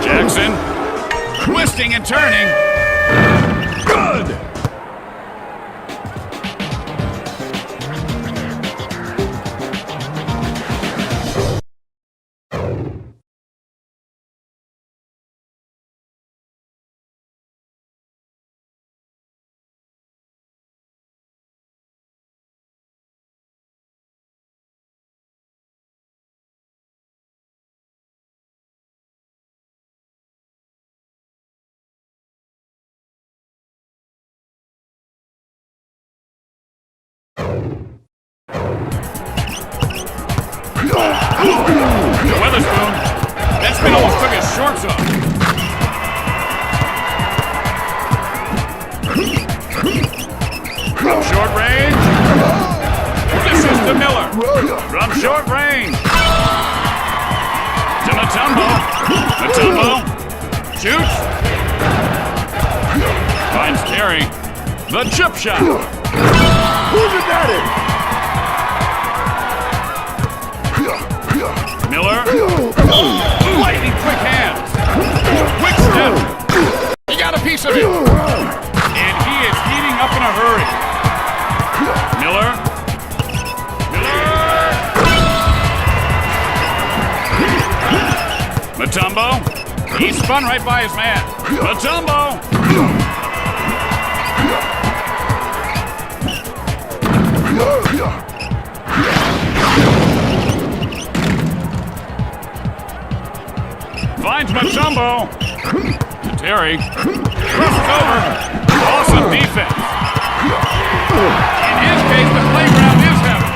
Jackson, twisting and turning. Good! Witherspoon. That spin almost took his shorts off. From short range. This is to Miller. From short range. To Mutombo. Mutombo. Shoots. Finds Terry. The chip shot. Who's it got it? Miller. Lightning quick hands. Quick step. He got a piece of it. And he is heating up in a hurry. Miller. Mutombo. He spun right by his man. Mutombo. Finds Mutombo. Terry. Crosses over. Awesome defense. In his case, the playground is heaven.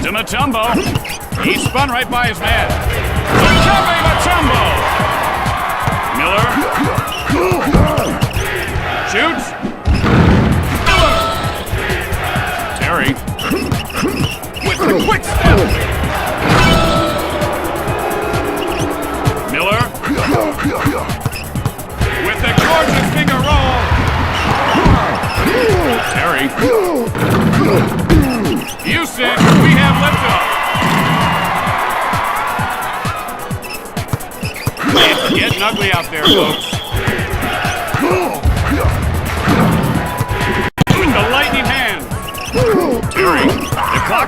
To Mutombo. He spun right by his man. Dikembe Mutombo. Miller. Shoots. Miller. Terry. With the quick step. With the gorgeous finger roll. Terry. Houston, we have liftoff. It's getting ugly out there, folks.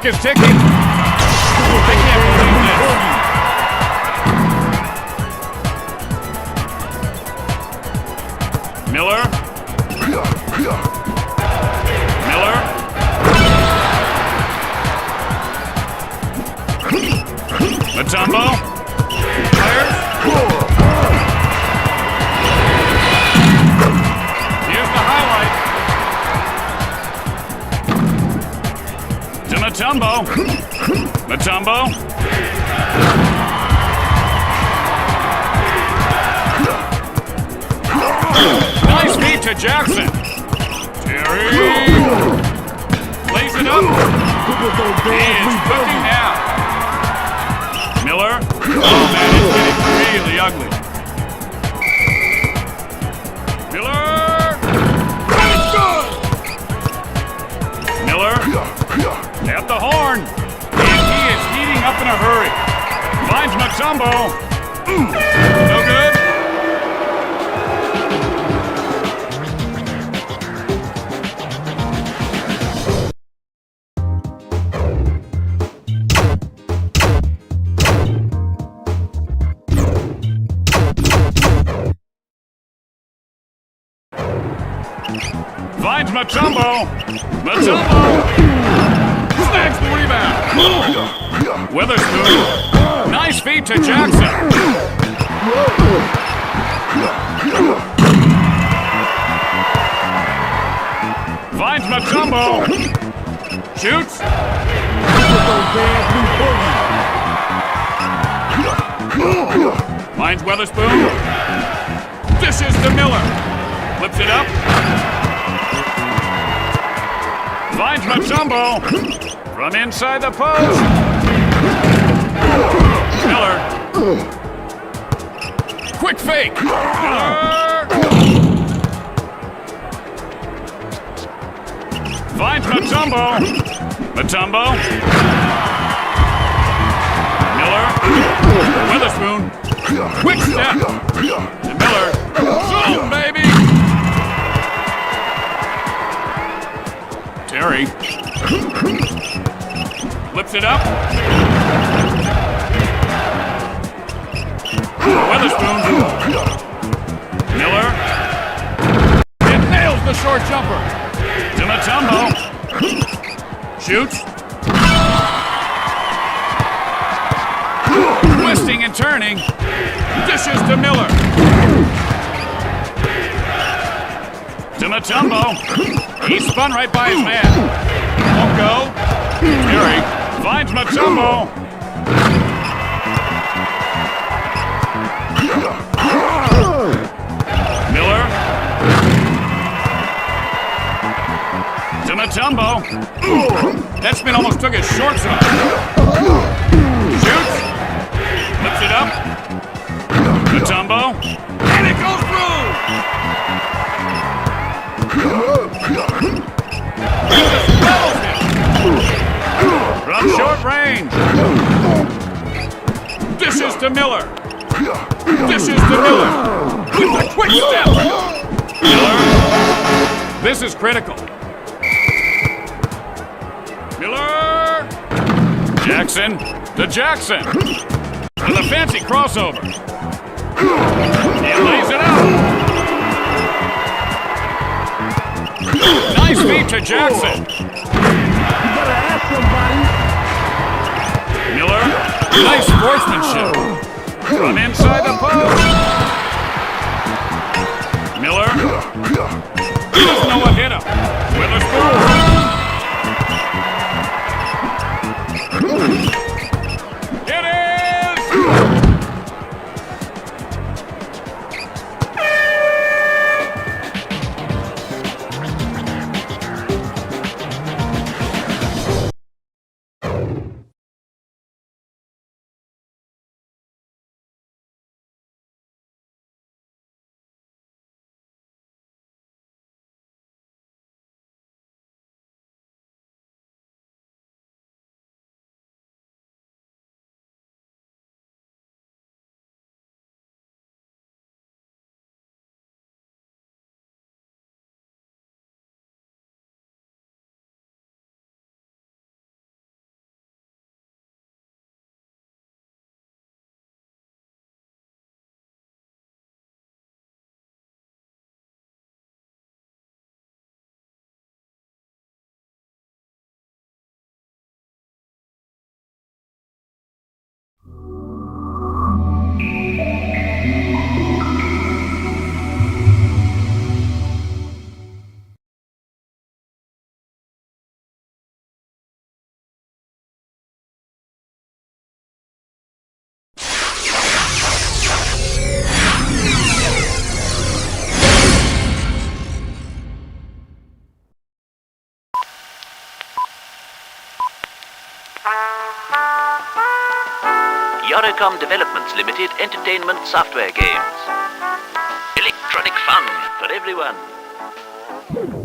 Clock is ticking. I can't believe this. Miller. Miller. Matumbo. Fires. Here's the highlight. To Matumbo. Matumbo. Nice feed to Jackson. Terry. Lays it up. He is cooking now. Miller. Oh man, it's getting really ugly. Miller. Miller. At the horn. And he is heating up in a hurry. Finds Matumbo. No good. Finds Matumbo. Matumbo. Snags the rebound. Witherspoon. Nice feed to Jackson. Finds Matumbo. Shoots. Finds Witherspoon. Dishes to Miller. Flips it up. Finds Matumbo from inside the post. Miller. Quick fake. Miller. Finds Matumbo. Matumbo. Miller. Witherspoon. Quick step. To Miller. Zoom, baby. Terry. Flips it up. Witherspoon. Miller. It nails the short jumper. To Matumbo. Shoots. Twisting and turning. Dishes to Miller. To Matumbo. He spun right by his man. Won't go. Terry finds Matumbo. Miller. To Matumbo. That spin almost took his shorts off. Shoots. Flips it up. Matumbo. And it goes through. From short range. Dishes to Miller. Dishes to Miller. With a quick step. Miller. This is critical. Miller. Jackson to Jackson. With a fancy crossover. He lays it out. Nice feed to Jackson. You better ask somebody. Miller, nice sportsmanship. From inside the post. Miller. He doesn't know what hit him. Witherspoon. Intercom Developments Limited entertainment software games. Electronic fun for everyone.